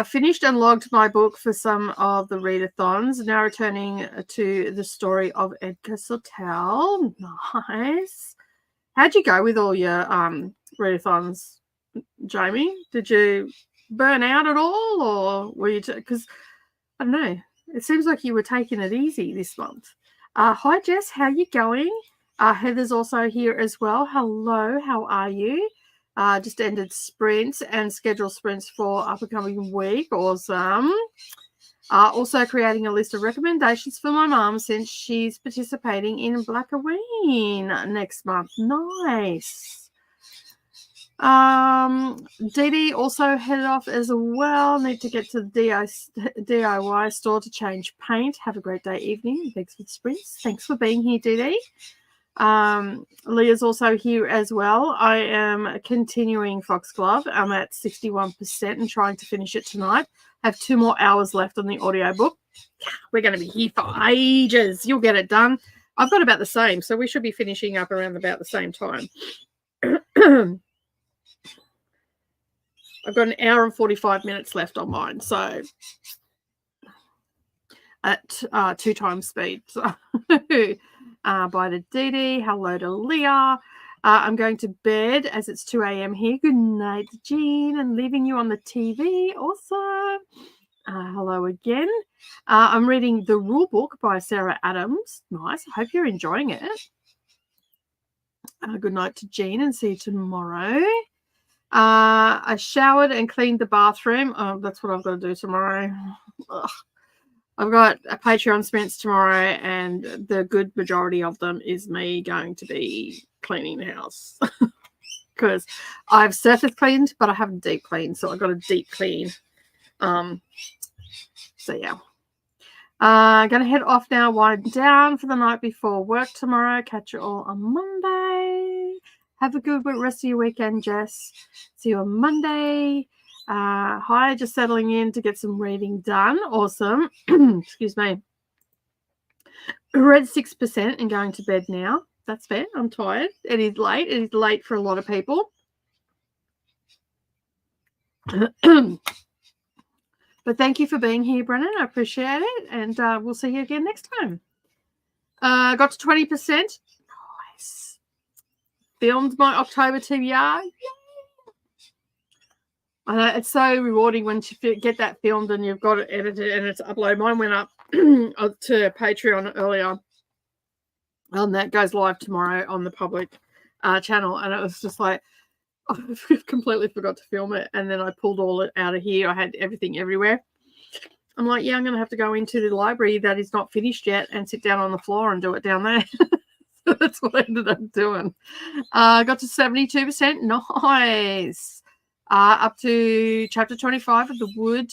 Finished and logged my book for some of the readathons. Now returning to the story of Edgar Sotell. Nice. How'd you go with all your readathons, Jamie? Did you burn out at all, or were you? Because I don't know. It seems like you were taking it easy this month. Hi, Jess. How you going? Heather's also here as well. Hello. How are you? Just ended sprints and scheduled sprints for upcoming week. Awesome. Also creating a list of recommendations for my mum since she's participating in Blackaween next month. Nice. Dee Dee also headed off as well. Need to get to the DIY store to change paint. Have a great day, evening. Thanks for the sprints. Thanks for being here, Dee Dee. Leah's also here as well. I am continuing Foxglove. I'm at 61% and trying to finish it tonight. I have 2 more hours left on the audiobook. We're going to be here for ages. You'll get it done. I've got about the same, so we should be finishing up around about the same time. I've got an hour and 45 minutes left on mine, so at 2 times speed. So bye to Dee Dee. Hello to Leah. I'm going to bed as it's 2 a.m. here. Good night, Jean, and leaving you on the TV. Awesome. Hello again. I'm reading The Rule Book by Sarah Adams. Nice. I hope you're enjoying it. Good night to Jean and see you tomorrow. I showered and cleaned the bathroom. Oh, that's what I've got to do tomorrow. Ugh. I've got a Patreon sprints tomorrow, and the good majority of them is me going to be cleaning the house because I've surface cleaned, but I haven't deep cleaned, so I've got a deep clean. So yeah. Gonna head off now, wind down for the night before work tomorrow. Catch you all on Monday. Have a good rest of your weekend, Jess. See you on Monday. Hi, just settling in to get some reading done. Awesome. Excuse me. Read 6% and going to bed now. That's fair. I'm tired. It is late. It is late for a lot of people. But thank you for being here, Brennan. I appreciate it. And we'll see you again next time. Got to 20%. Nice. Filmed my October TBR. Yay. I know, it's so rewarding when you get that filmed and you've got it edited and it's uploaded. Mine went up to Patreon earlier. And that goes live tomorrow on the public channel. And it was just like, I completely forgot to film it. And then I pulled all it out of here. I had everything everywhere. I'm like, yeah, I'm going to have to go into the library that is not finished yet and sit down on the floor and do it down there. So that's what I ended up doing. Got to 72%. Nice. Up to chapter 25 of The Wood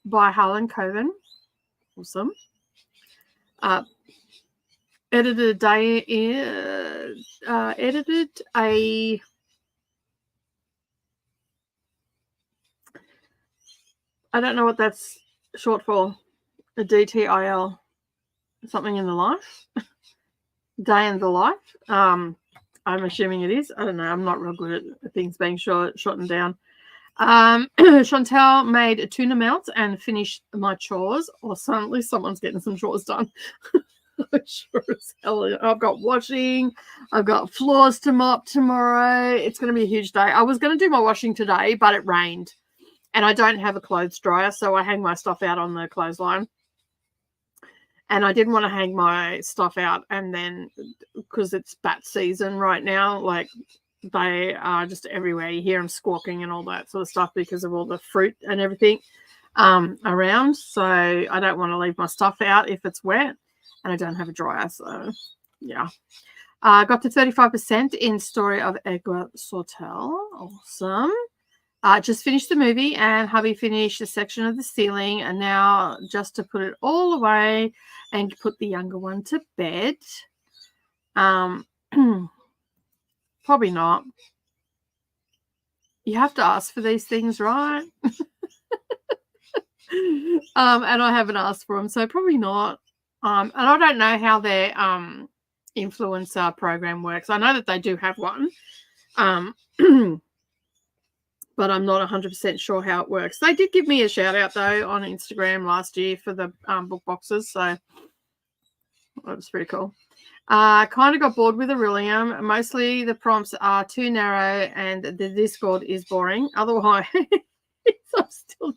by Harlan Coben. Awesome. Edited a I don't know what that's short for. A DTIL, something in the life, day in the life. I'm assuming it is. I don't know. I'm not real good at things being shortened down. Chantel made tuna melts and finished my chores. Or suddenly someone's getting some chores done. Sure as hell. I've got washing. I've got floors to mop tomorrow. It's going to be a huge day. I was going to do my washing today, but it rained. And I don't have a clothes dryer, so I hang my stuff out on the clothesline. And I didn't want to hang my stuff out, and then because it's bat season right now, like they are just everywhere. You hear them squawking and all that sort of stuff because of all the fruit and everything around. So I don't want to leave my stuff out if it's wet, and I don't have a dryer. So yeah, got to 35% in Story of Edgar Sortel. Awesome. Just finished the movie, and hubby finished a section of the ceiling, and now just to put it all away and put the younger one to bed. Probably not. You have to ask for these things, right? And I haven't asked for them, so probably not. And I don't know how their influencer program works. I know that they do have one. But I'm not 100% sure how it works. They did give me a shout out though on Instagram last year for the book boxes, so that was pretty cool. Kind of got bored with Aurelium. Mostly the prompts are too narrow and the Discord is boring. Otherwise, I'm still.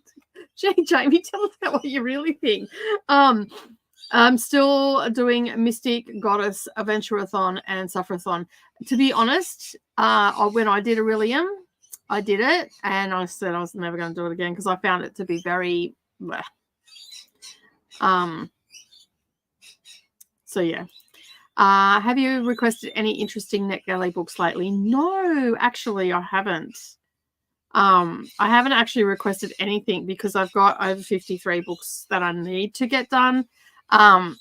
Gee, Jamie, tell us what you really think. I'm still doing Mystic, Goddess, Adventurathon, and Sufferathon. To be honest, when I did Aurelium, I did it, and I said I was never going to do it again because I found it to be very bleh. So yeah. Have you requested any interesting NetGalley books lately? No, actually I haven't. I haven't actually requested anything because I've got over 53 books that I need to get done. I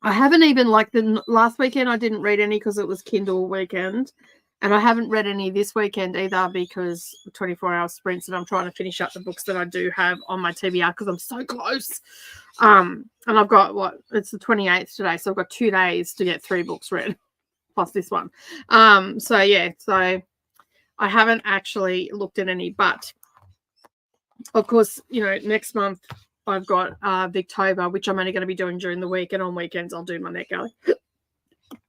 haven't even, like the last weekend I didn't read any because it was Kindle weekend. And I haven't read any this weekend either because 24-hour sprints, and I'm trying to finish up the books that I do have on my TBR because I'm so close. And I've got, it's the 28th today, so I've got 2 days to get 3 books read, plus this one. So, yeah, so I haven't actually looked at any. But, of course, next month I've got Victober, which I'm only going to be doing during the week. And on weekends I'll do my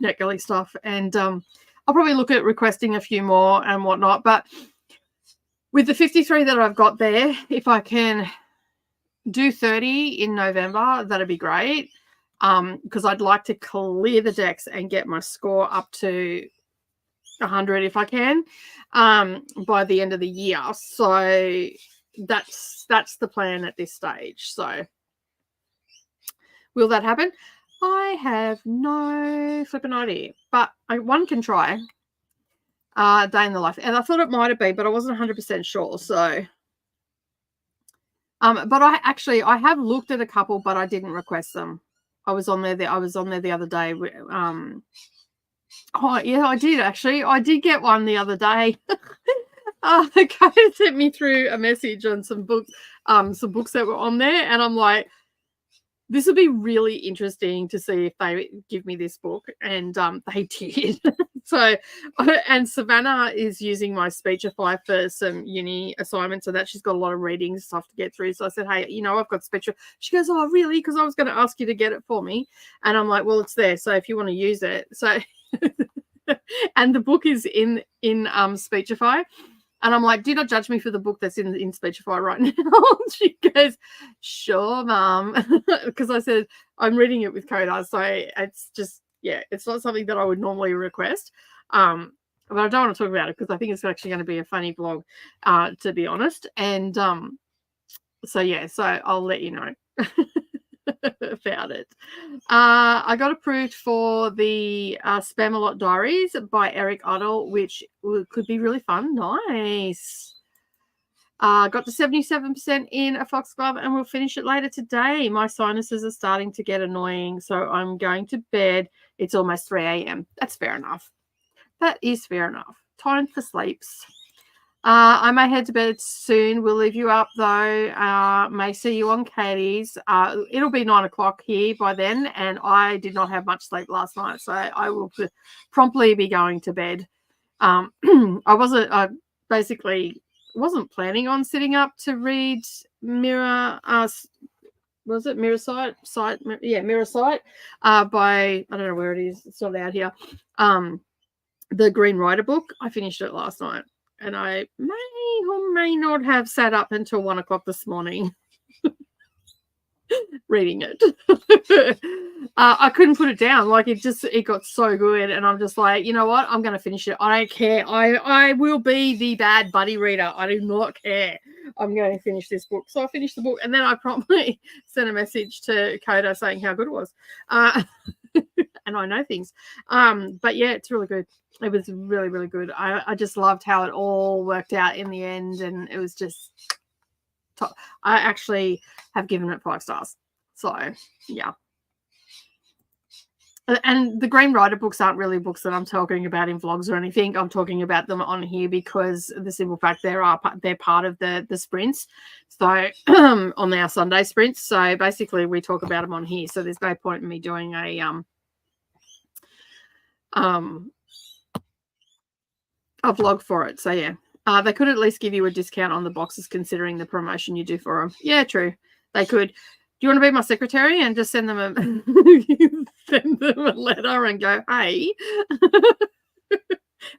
NetGalley stuff. And I'll probably look at requesting a few more and whatnot. But with the 53 that I've got there, if I can do 30 in November, that'd be great. Because I'd like to clear the decks and get my score up to 100 if I can by the end of the year. So that's the plan at this stage. So will that happen? I have no flipping idea, but one can try. Day in the life, and I thought it might have been, but I wasn't 100% sure. So, but I have looked at a couple, but I didn't request them. I was on there the other day. Oh yeah, I did actually. I did get one the other day. The guy sent me through a message on some books that were on there, and I'm like, this would be really interesting to see if they give me this book, and they did. So, and Savannah is using my Speechify for some uni assignments, so that she's got a lot of reading stuff to get through. So I said, hey, I've got Speechify. She goes, oh, really? Because I was going to ask you to get it for me. And I'm like, well, it's there. So if you want to use it. So, and the book is in Speechify. And I'm like, do not judge me for the book that's in Speechify right now. She goes, sure, Mum. Because I said, I'm reading it with Coda. So it's just, yeah, it's not something that I would normally request. But I don't want to talk about it because I think it's actually going to be a funny vlog, to be honest. And so, yeah, so I'll let you know about it. I got approved for the Spamalot Diaries by Eric Idle, which could be really fun. Nice. Got to 77% in a foxglove, and we'll finish it later today. My sinuses are starting to get annoying, so I'm going to bed. It's almost 3 a.m. That's fair enough. That is fair enough. Time for sleeps. I may head to bed soon. We'll leave you up though. May see you on Katie's. It'll be 9 o'clock here by then, and I did not have much sleep last night, so I will promptly be going to bed. I basically wasn't planning on sitting up to read Mirror. Was it Mirror Sight? Mirror Sight. By, I don't know where it is. It's not out here. The Green Rider book. I finished it last night. And I may or may not have sat up until 1 o'clock this morning reading it. I couldn't put it down. Like it got so good. And I'm just like, you know what? I'm going to finish it. I don't care. I will be the bad buddy reader. I do not care. I'm going to finish this book. So I finished the book. And then I promptly sent a message to Coda saying how good it was. And I know things. But yeah, it's really good. It was really, really good. I just loved how it all worked out in the end, and it was just top. I actually have given it 5 stars. So yeah. And the Green Rider books aren't really books that I'm talking about in vlogs or anything. I'm talking about them on here because the simple fact they're part of the sprints. So on our Sunday sprints. So basically we talk about them on here. So there's no point in me doing a vlog for it. So yeah, they could at least give you a discount on the boxes considering the promotion you do for them. Yeah, true. They could. Do you want to be my secretary and just send them a letter and go, hey?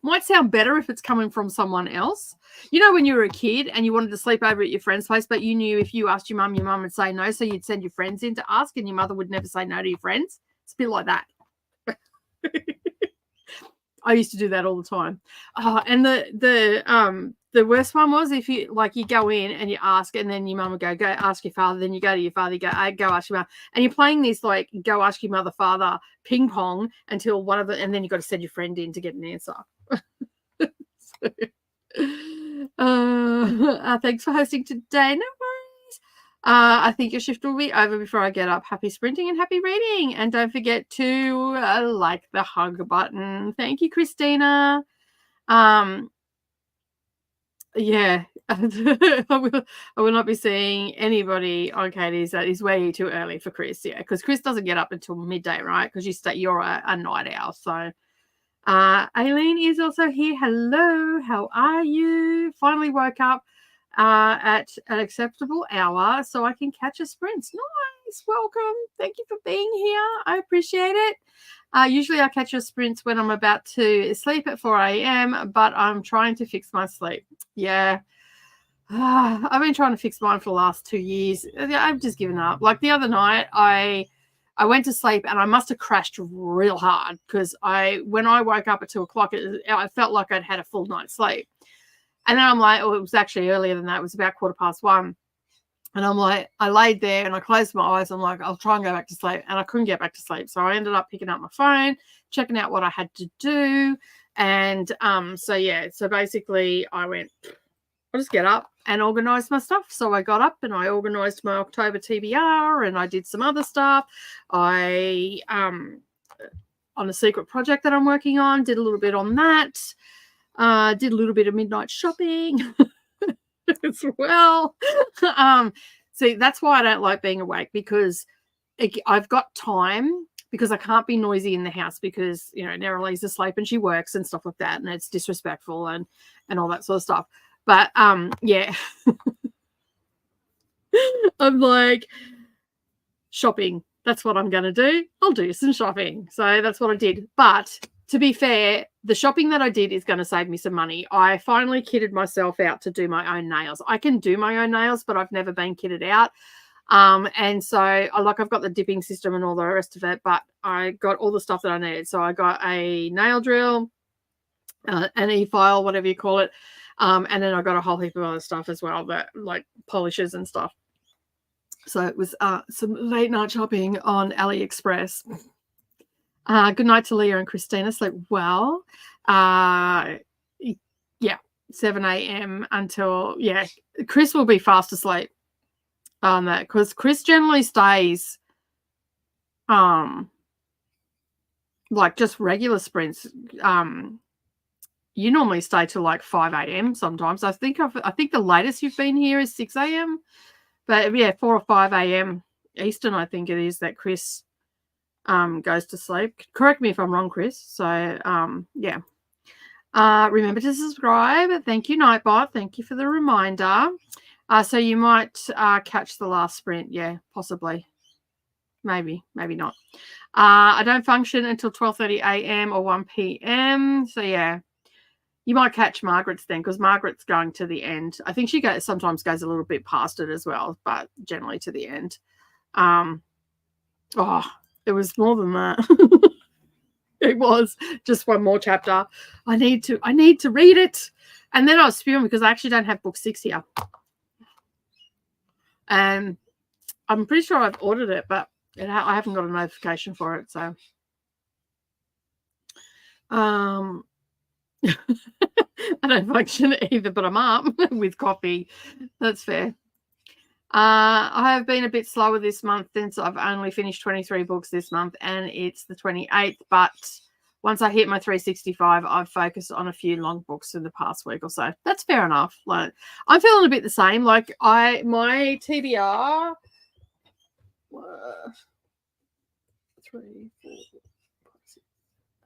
Might sound better if it's coming from someone else. You know, when you were a kid and you wanted to sleep over at your friend's place, but you knew if you asked your mum would say no, so you'd send your friends in to ask, and your mother would never say no to your friends. It's a bit like that. I used to do that all the time. And the worst one was if you go in and you ask, and then your mum would go ask your father, then you go to your father, you go ask your mum, and you're playing this like go ask your mother, father ping pong until one of the, and then you got to send your friend in to get an answer. Thanks for hosting today. No worries. I think your shift will be over before I get up. Happy sprinting and happy reading. And don't forget to like the hug button. Thank you, Christina. Yeah, I will not be seeing anybody on Katie's. That is way too early for Chris. Yeah, because Chris doesn't get up until midday, right? Because you're a night owl. So Aileen is also here. Hello, how are you? Finally woke up at an acceptable hour so I can catch a sprint. Nice, welcome. Thank you for being here. I appreciate it. Usually I catch a sprint when I'm about to sleep at 4 a.m., but I'm trying to fix my sleep. Yeah. I've been trying to fix mine for the last 2 years. I've just given up. Like the other night, I went to sleep and I must have crashed real hard because when I woke up at 2 o'clock, I felt like I'd had a full night's sleep. And then I'm like, it was actually earlier than that. It was about 1:15. And I'm like, I laid there and I closed my eyes. I'm like, I'll try and go back to sleep. And I couldn't get back to sleep. So I ended up picking up my phone, checking out what I had to do. And so basically I went, I'll just get up and organize my stuff. So I got up and I organized my October TBR and I did some other stuff. I, on a secret project that I'm working on, did a little bit on that. Did a little bit of midnight shopping as well. See, that's why I don't like being awake, because I've got time, because I can't be noisy in the house because, Neralee's asleep and she works and stuff like that, and it's disrespectful and all that sort of stuff. But yeah. I'm like, shopping. That's what I'm going to do. I'll do some shopping. So that's what I did. But to be fair, the shopping that I did is going to save me some money. I finally kitted myself out to do my own nails. I can do my own nails, but I've never been kitted out. And so I've got the dipping system and all the rest of it, but I got all the stuff that I needed. So I got a nail drill, an e-file, whatever you call it. And then I got a whole heap of other stuff as well, that like polishes and stuff. So it was some late night shopping on AliExpress. Good night to Leah and Christina. Sleep well. Yeah, 7 a.m. until, Chris will be fast asleep on that, because Chris generally stays like just regular sprints. you normally stay till like 5 a.m. sometimes. I think the latest you've been here is 6 a.m. But yeah, 4 or 5 a.m. Eastern, I think it is, that Chris goes to sleep. Correct me if I'm wrong, Chris. So yeah. Remember to subscribe. Thank you, Nightbot. Thank you for the reminder. So you might catch the last sprint. Yeah, possibly. Maybe not. I don't function until 12:30 a.m. or 1 p.m. So yeah, you might catch Margaret's then, because Margaret's going to the end. I think she sometimes goes a little bit past it as well, but generally to the end. It was more than that. It was just one more chapter. I need to read it. And then I was spewing because I actually don't have book 6 here. And I'm pretty sure I've ordered it, but I haven't got a notification for it. So I don't function either, but I'm up with coffee. That's fair. I have been a bit slower this month since I've only finished 23 books this month, and it's the 28th. But once I hit my 365, I've focused on a few long books in the past week or so. That's fair enough. Like, I'm feeling a bit the same. Like my TBR, 3, 4, 5, 6,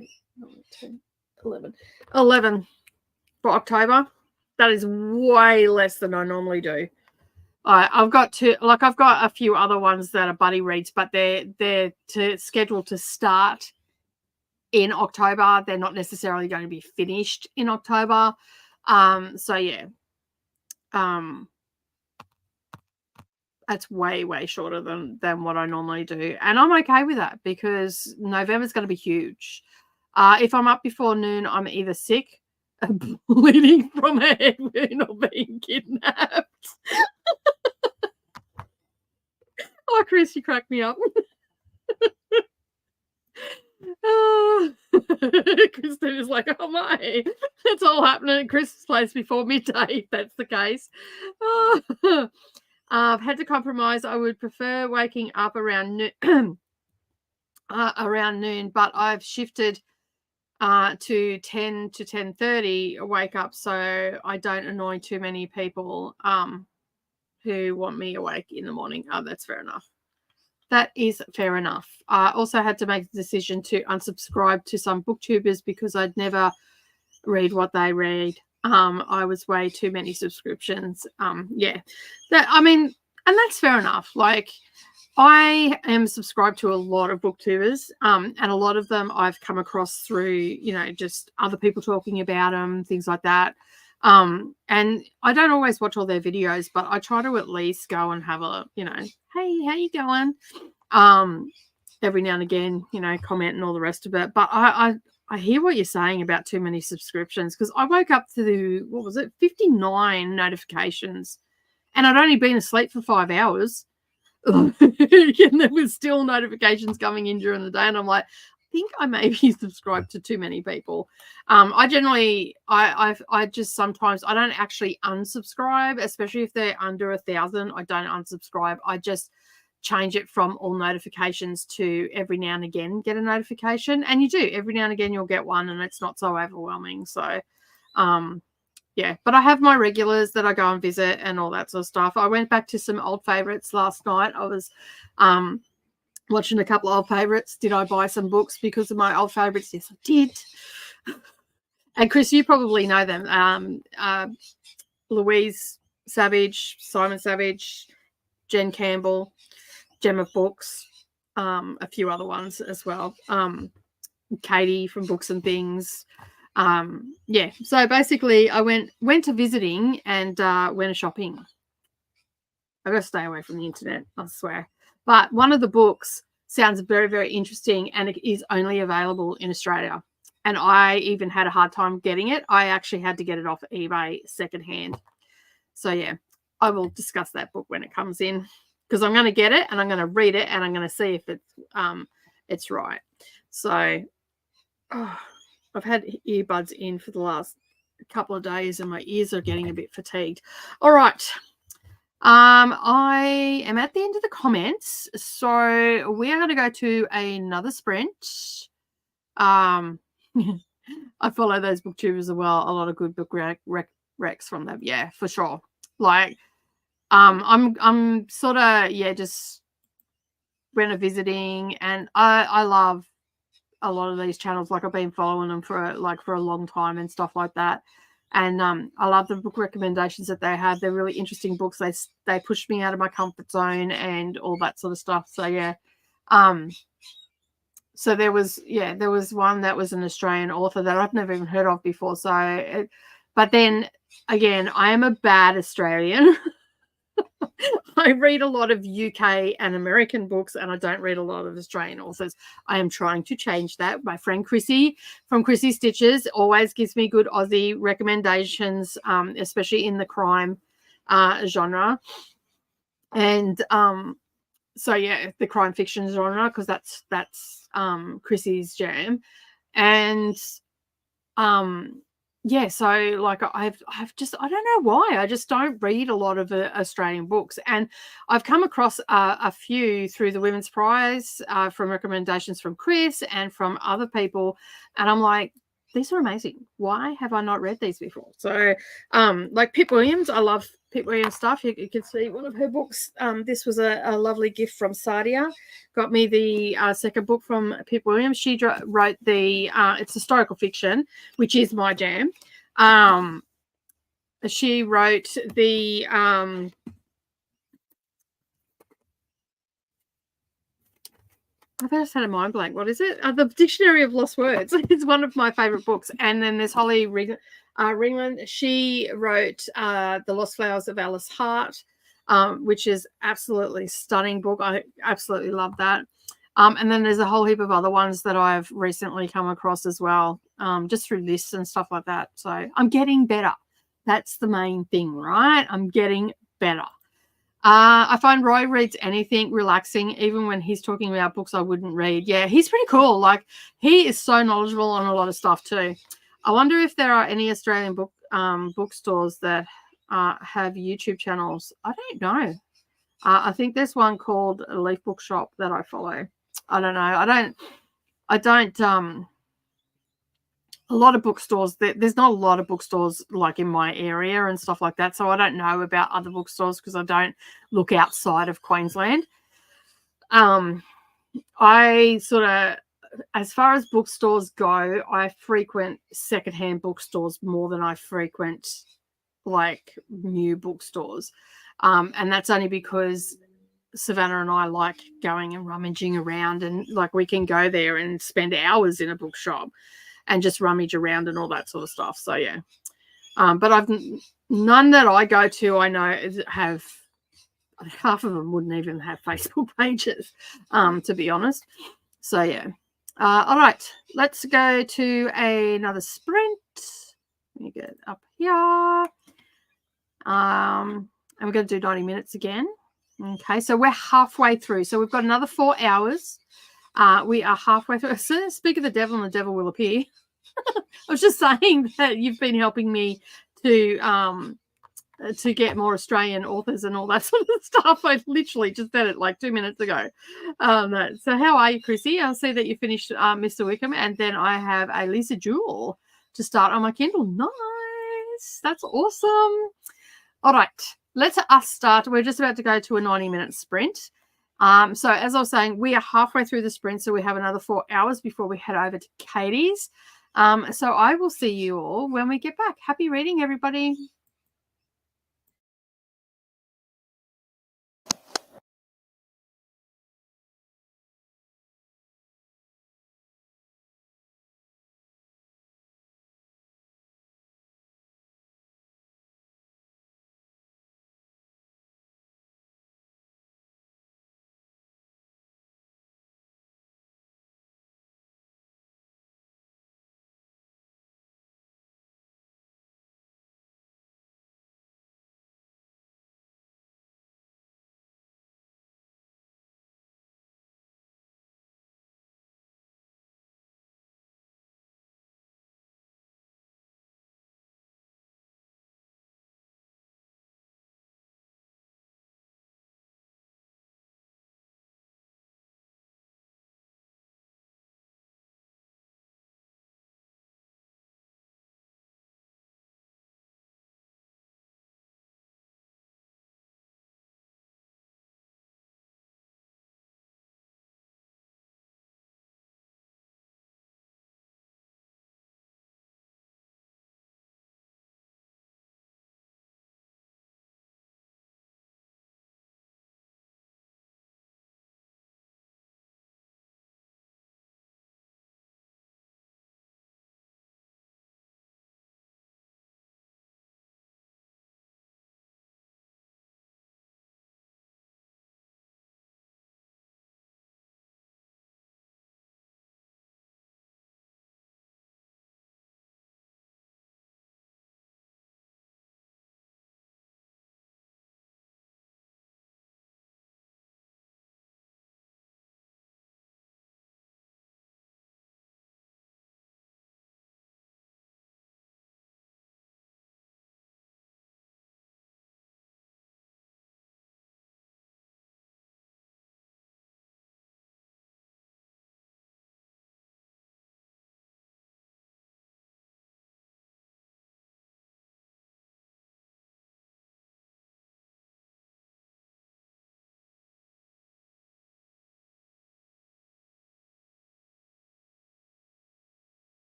8, 9, 10, 11 for October. That is way less than I normally do. I've got a few other ones that are buddy reads, but they're scheduled to start in October. They're not necessarily going to be finished in October. So yeah, that's way shorter than what I normally do, and I'm okay with that because November's going to be huge. If I'm up before noon, I'm either sick, bleeding from a head wound, or being kidnapped. Oh, Chris, you cracked me up. Christina's like, oh my, that's all happening at Chris's place before midday, if that's the case. I've had to compromise. I would prefer waking up around noon, but I've shifted to 10 to 10:30 wake up, so I don't annoy too many people who want me awake in the morning. Oh, that's fair enough. That is fair enough. I also had to make the decision to unsubscribe to some booktubers because I'd never read what they read. I was way too many subscriptions. Yeah, and that's fair enough. Like, I am subscribed to a lot of booktubers, and a lot of them I've come across through, just other people talking about them, things like that. And I don't always watch all their videos, but I try to at least go and have a, hey, how you going? Every now and again, comment and all the rest of it. But I hear what you're saying about too many subscriptions, because I woke up to 59 notifications, and I'd only been asleep for 5 hours. And there was still notifications coming in during the day, and I'm like, I think I may be subscribed to too many people. I generally, I just sometimes, I don't actually unsubscribe, especially if they're under 1,000. I don't unsubscribe. I just change it from all notifications to every now and again get a notification. And you do, every now and again you'll get one, and it's not so overwhelming. So yeah, but I have my regulars that I go and visit and all that sort of stuff. I went back to some old favorites last night. I was watching a couple of old favorites. Did I buy some books because of my old favorites? Yes, I did. And Chris, you probably know them. Louise Savage, Simon Savage, Jen Campbell, Gem of Books, a few other ones as well. Katie from Books and Things. Yeah, so basically I went to visiting and went shopping. I've got to stay away from the internet, I swear. But one of the books sounds very, very interesting, and it is only available in Australia. And I even had a hard time getting it. I actually had to get it off eBay secondhand. So yeah, I will discuss that book when it comes in, because I'm going to get it and I'm going to read it and I'm going to see if it's right. So I've had earbuds in for the last couple of days and my ears are getting a bit fatigued. All right. I am at the end of the comments, so we are going to go to another sprint. I follow those booktubers as well. A lot of good book recs from them. Yeah, for sure. Like, I'm sort of, yeah, just went a visiting, and I love a lot of these channels. Like, I've been following them for a long time and stuff like that. And I love the book recommendations that they have. They're really interesting books. They push me out of my comfort zone and all that sort of stuff. So yeah. So there was one that was an Australian author that I've never even heard of before. So but then again, I am a bad Australian. I read a lot of UK and American books, and I don't read a lot of Australian authors. I am trying to change that. My friend Chrissy from Chrissy Stitches always gives me good Aussie recommendations, especially in the crime genre. And so yeah, the crime fiction genre, because that's Chrissy's jam. And yeah, so like I've just, I don't know why, I just don't read a lot of Australian books, and I've come across a few through the Women's Prize from recommendations from Chris and from other people, and I'm like, these are amazing. Why have I not read these before? So like Pip Williams, I love Pip Williams stuff. You can see one of her books. This was a lovely gift from Sadia. Got me the second book from Pip Williams. She wrote the it's historical fiction, which is my jam. She wrote the I've just had a mind blank. What is it? The Dictionary of Lost Words. It's one of my favorite books. And then there's Holly Ringland. She wrote The Lost Flowers of Alice Hart, which is absolutely stunning book. I absolutely love that. And then there's a whole heap of other ones that I've recently come across as well, just through lists and stuff like that. So I'm getting better. That's the main thing, right? I'm getting better. I find Roy reads anything relaxing, even when he's talking about books I wouldn't read. Yeah, he's pretty cool. Like, he is so knowledgeable on a lot of stuff too. I wonder if there are any Australian bookstores that have YouTube channels. I don't know. I think there's one called Leaf Bookshop that I follow. I don't know. I don't a lot of bookstores, there's not a lot of bookstores like in my area and stuff like that, so I don't know about other bookstores because I don't look outside of Queensland. I sort of, as far as bookstores go, I frequent secondhand bookstores more than I frequent like new bookstores, and that's only because Savannah and I like going and rummaging around, and like we can go there and spend hours in a bookshop and just rummage around and all that sort of stuff. So yeah, but I've none that I go to, I know, have, half of them wouldn't even have Facebook pages, to be honest. So yeah. All right, let's go to another sprint. Let me get up here. And we're going to do 90 minutes again. Okay, so we're halfway through. So we've got another 4 hours. We are halfway through. So speak of the devil, and the devil will appear. I was just saying that you've been helping me to get more Australian authors and all that sort of stuff. I literally just said it like 2 minutes ago. So how are you, Chrissy? I see that you finished Mr. Wickham, and then I have a Lisa Jewell to start on my Kindle. Nice. That's awesome. All right, let's us start. We're just about to go to a 90-minute sprint. So as I was saying, we are halfway through the sprint, so we have another 4 hours before we head over to Katie's. So I will see you all when we get back. Happy reading, everybody.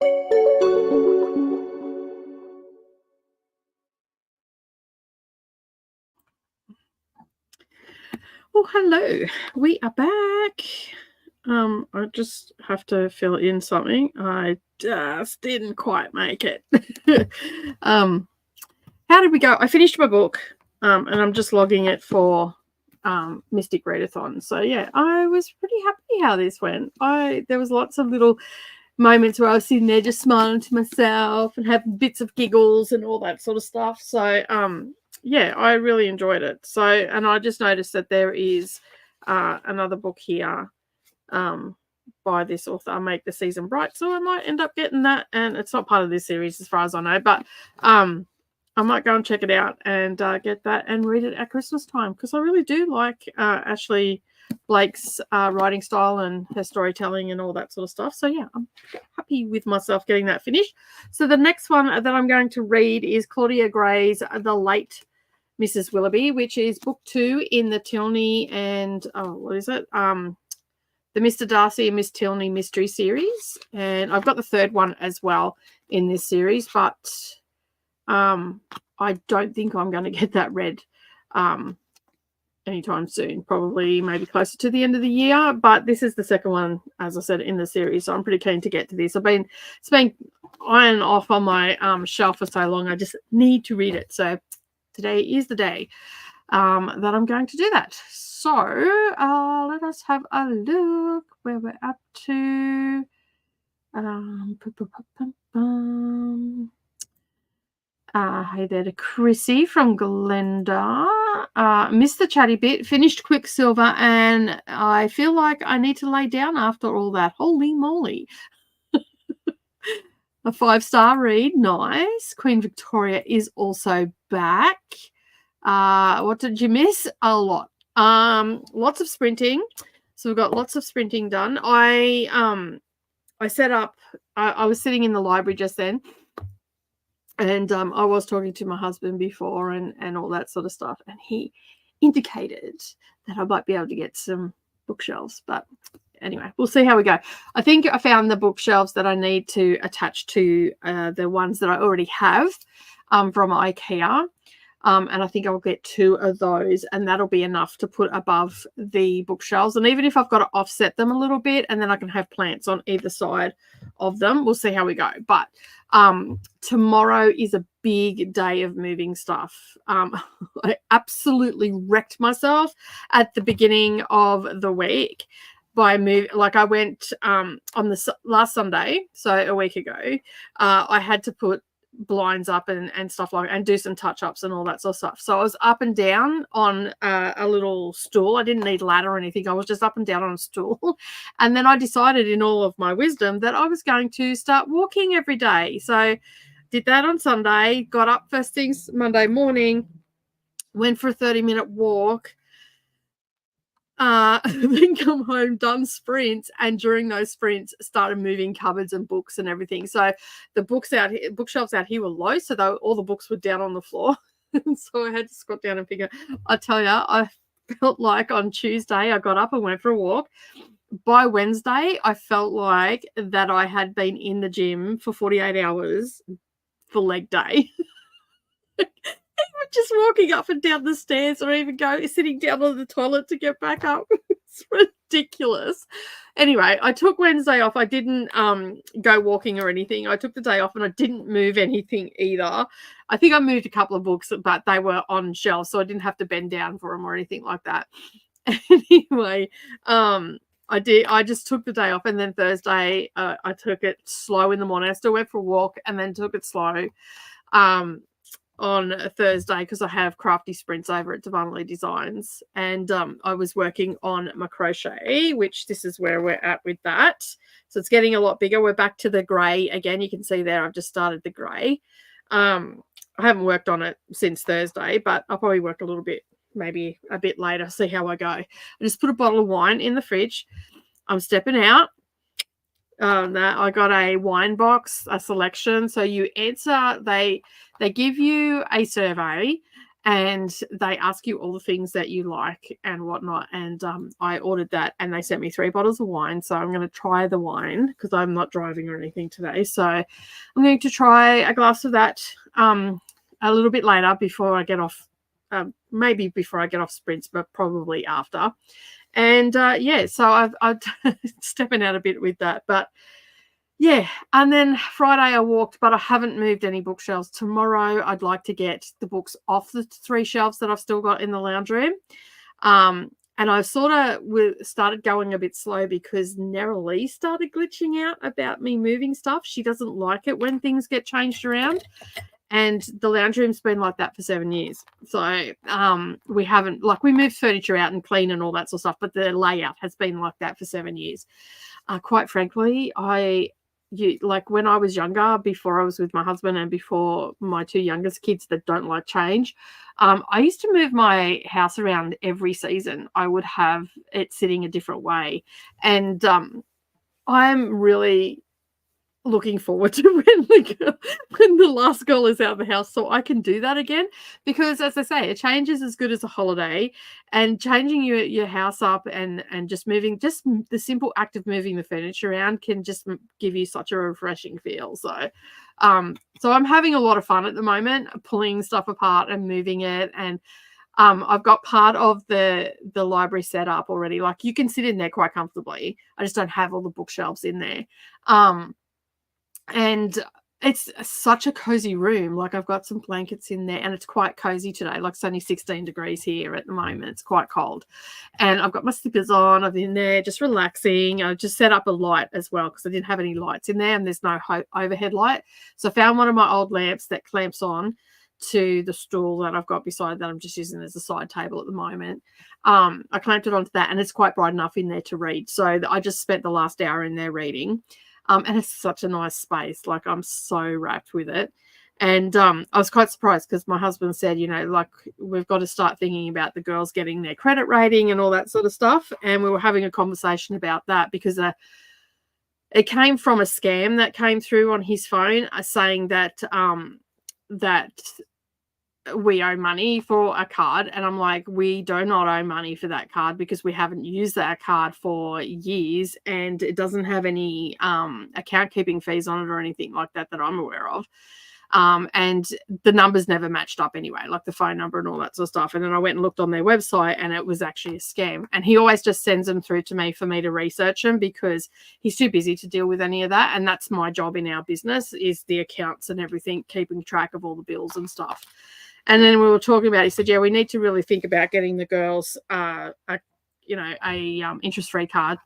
Oh, hello. We are back. I just have to fill in something. I just didn't quite make it. How did we go? I finished my book, and I'm just logging it for Mystic Readathon. So yeah, I was pretty happy how this went. There was lots of little moments where I was sitting there just smiling to myself and having bits of giggles and all that sort of stuff. So yeah, I really enjoyed it. So, and I just noticed that there is another book here by this author, I Make the Season Bright. So I might end up getting that, and it's not part of this series as far as I know, but I might go and check it out and get that and read it at Christmas time, because I really do like Ashley Blake's writing style and her storytelling and all that sort of stuff. So yeah, I'm happy with myself getting that finished. So the next one that I'm going to read is Claudia Gray's The Late Mrs. Willoughby, which is book 2 in the Tilney and what is it? The Mr. Darcy and Miss Tilney mystery series. And I've got the third one as well in this series, but I don't think I'm going to get that read anytime soon, probably maybe closer to the end of the year. But this is the second one, as I said, in the series, so I'm pretty keen to get to this. It's been iron off on my shelf for so long. I just need to read it. So today is the day that I'm going to do that. So let us have a look where we're up to. Hey there to Chrissy from Glenda. Missed the chatty bit, finished Quicksilver, and I feel like I need to lay down after all that. Holy moly. A 5-star read. Nice. Queen Victoria is also back. What did you miss? A lot. Lots of sprinting. So we've got lots of sprinting done. I set up, I was sitting in the library just then, and I was talking to my husband before and all that sort of stuff, and he indicated that I might be able to get some bookshelves. But anyway, we'll see how we go. I think I found the bookshelves that I need to attach to the ones that I already have from IKEA. And I think I'll get 2 of those, and that'll be enough to put above the bookshelves. And even if I've got to offset them a little bit, and then I can have plants on either side of them, we'll see how we go. But tomorrow is a big day of moving stuff. I absolutely wrecked myself at the beginning of the week by moving. Like, I went on the last Sunday, so a week ago, I had to put blinds up and stuff like, and do some touch-ups and all that sort of stuff. So I was up and down on a little stool. I didn't need ladder or anything. I was just up and down on a stool. And then I decided, in all of my wisdom, that I was going to start walking every day. So did that on Sunday, got up first things Monday morning, went for a 30-minute walk, then come home, done sprints, and during those sprints started moving cupboards and books and everything. So the bookshelves out here were low, so all the books were down on the floor. And so I had to squat down and figure. I tell you, I felt like on Tuesday I got up and went for a walk. By Wednesday, I felt like that I had been in the gym for 48 hours for leg day. Just walking up and down the stairs, or even sitting down on the toilet to get back up. It's ridiculous. Anyway, I took Wednesday off. I didn't go walking or anything. I took the day off, and I didn't move anything either. I think I moved a couple of books, but they were on shelves, so I didn't have to bend down for them or anything like that. Anyway, I did. I just took the day off, and then Thursday I took it slow in the morning. I still went for a walk and then took it slow on a Thursday, because I have crafty sprints over at Divinely Designs, and I was working on my crochet, which this is where we're at with that. So it's getting a lot bigger. We're back to the grey again. You can see there I've just started the grey. I haven't worked on it since Thursday, but I'll probably work a little bit, maybe a bit later, see how I go. I just put a bottle of wine in the fridge. I'm stepping out. I got a wine box, a selection. So you answer, they give you a survey, and they ask you all the things that you like and whatnot. And I ordered that, and they sent me 3 bottles of wine. So I'm going to try the wine because I'm not driving or anything today. So I'm going to try a glass of that a little bit later before I get off. Maybe before I get off sprints, but probably after. And yeah, so I'm stepping out a bit with that, but yeah. And then Friday I walked, but I haven't moved any bookshelves. Tomorrow I'd like to get the books off the 3 shelves that I've still got in the lounge room. And I've sort of started going a bit slow because Nerily started glitching out about me moving stuff. She doesn't like it when things get changed around. And the lounge room's been like that for 7 years. So we haven't, like, we moved furniture out and clean and all that sort of stuff, but the layout has been like that for 7 years. Quite frankly, like when I was younger, before I was with my husband and before my 2 youngest kids that don't like change, I used to move my house around every season. I would have it sitting a different way. And I'm really looking forward to when the last girl is out of the house so I can do that again, because as I say, a change is as good as a holiday, and changing your house up and just moving, just the simple act of moving the furniture around can just give you such a refreshing feel. So I'm having a lot of fun at the moment, pulling stuff apart and moving it. And I've got part of the library set up already. Like, you can sit in there quite comfortably. I just don't have all the bookshelves in there. And it's such a cozy room. Like, I've got some blankets in there, and it's quite cozy today. Like, it's only 16 degrees here at the moment. It's quite cold. And I've got my slippers on. I'm in there just relaxing. I just set up a light as well because I didn't have any lights in there, and there's no overhead light. So I found one of my old lamps that clamps on to the stool that I've got beside that I'm just using as a side table at the moment. I clamped it onto that, and it's quite bright enough in there to read. So I just spent the last hour in there reading. And it's such a nice space. Like, I'm so wrapped with it. And I was quite surprised because my husband said, like, we've got to start thinking about the girls getting their credit rating and all that sort of stuff. And we were having a conversation about that because it came from a scam that came through on his phone saying that that we owe money for a card. And I'm like, we do not owe money for that card because we haven't used that card for years, and it doesn't have any account keeping fees on it or anything like that I'm aware of. And the numbers never matched up anyway, like the phone number and all that sort of stuff. And then I went and looked on their website, and it was actually a scam. And he always just sends them through to me for me to research them because he's too busy to deal with any of that. And that's my job in our business, is the accounts and everything, keeping track of all the bills and stuff. And then we were talking about, he said, yeah, we need to really think about getting the girls a interest-free card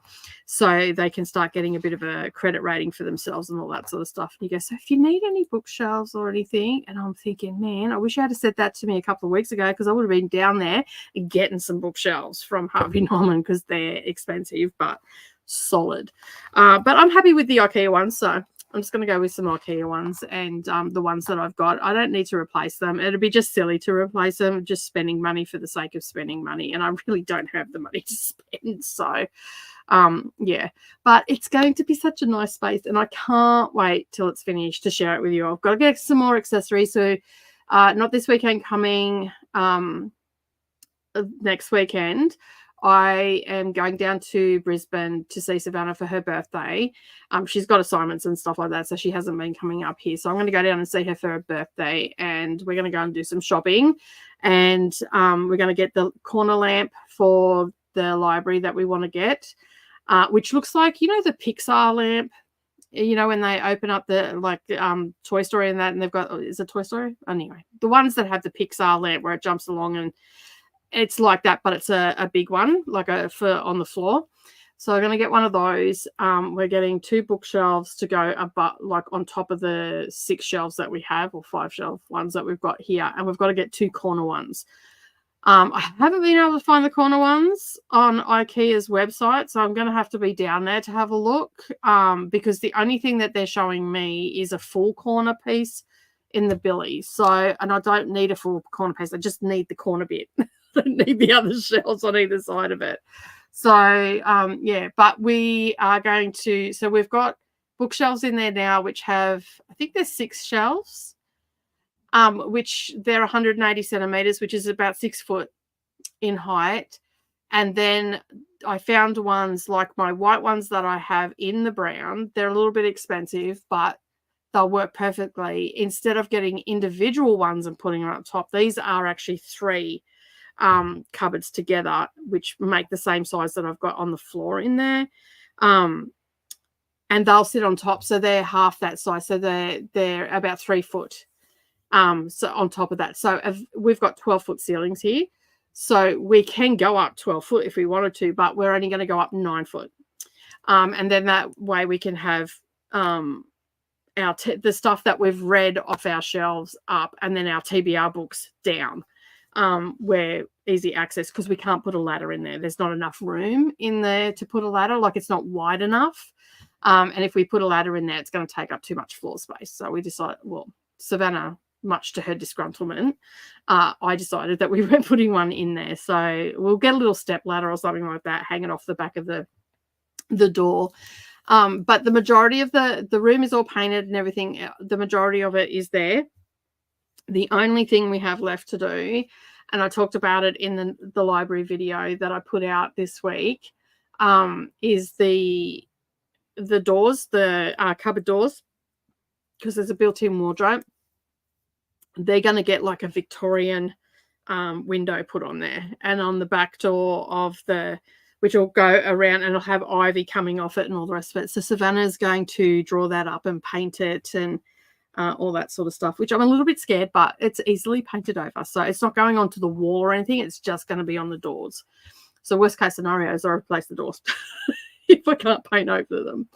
so they can start getting a bit of a credit rating for themselves and all that sort of stuff. And he goes, so if you need any bookshelves or anything, and I'm thinking, man, I wish you had said that to me a couple of weeks ago, because I would have been down there and getting some bookshelves from Harvey Norman, because they're expensive but solid. But I'm happy with the IKEA ones, so I'm just going to go with some IKEA ones, and the ones that I've got, I don't need to replace them. It'd be just silly to replace them, just spending money for the sake of spending money, and I really don't have the money to spend. So, yeah, but it's going to be such a nice space, and I can't wait till it's finished to share it with you. I've got to get some more accessories, so not this weekend, coming next weekend. I am going down to Brisbane to see Savannah for her birthday. She's got assignments and stuff like that, so she hasn't been coming up here. So I'm going to go down and see her for her birthday, and we're going to go and do some shopping. And we're going to get the corner lamp for the library that we want to get, which looks like, the Pixar lamp. When they open up the Toy Story and that, and they've got, is it Toy Story? Anyway, the ones that have the Pixar lamp where it jumps along, and it's like that, but it's a big one, like for on the floor. So I'm going to get one of those. We're getting 2 bookshelves to go like on top of the 6 shelves that we have, or 5 shelf ones that we've got here. And we've got to get 2 corner ones. I haven't been able to find the corner ones on IKEA's website, so I'm going to have to be down there to have a look, because the only thing that they're showing me is a full corner piece in the billy. So, and I don't need a full corner piece. I just need the corner bit. I don't need the other shelves on either side of it. So, yeah, but we are going to, so we've got bookshelves in there now, which have, I think there's 6 shelves. which they're 180 centimeters, which is about 6 foot in height. And then I found ones like my white ones that I have in the brown. They're a little bit expensive, but they'll work perfectly. Instead of getting individual ones and putting them up top, these are actually 3 cupboards together, which make the same size that I've got on the floor in there. And they'll sit on top, so they're half that size. So they're about 3 foot. So on top of that, so we've got 12-foot ceilings here, so we can go up 12 foot if we wanted to, but we're only going to go up 9 foot. And then that way we can have the stuff that we've read off our shelves up, and then our TBR books down, where easy access, because we can't put a ladder in there. There's not enough room in there to put a ladder. Like, it's not wide enough. And if we put a ladder in there, it's going to take up too much floor space. So we decided, well, Savannah, much to her disgruntlement, I decided that we weren't putting one in there. So we'll get a little step ladder or something like that, hang it off the back of the door. But the majority of the room is all painted and everything. The majority of it is there. The only thing we have left to do, and I talked about it in the library video that I put out this week, is the doors, the cupboard doors, because there's a built-in wardrobe. They're going to get like a Victorian window put on there, and on the back door of which will go around, and it'll have ivy coming off it and all the rest of it. So Savannah's going to draw that up and paint it and all that sort of stuff, which I'm a little bit scared, but it's easily painted over. So it's not going onto the wall or anything. It's just going to be on the doors. So worst case scenario is I replace the doors if I can't paint over them.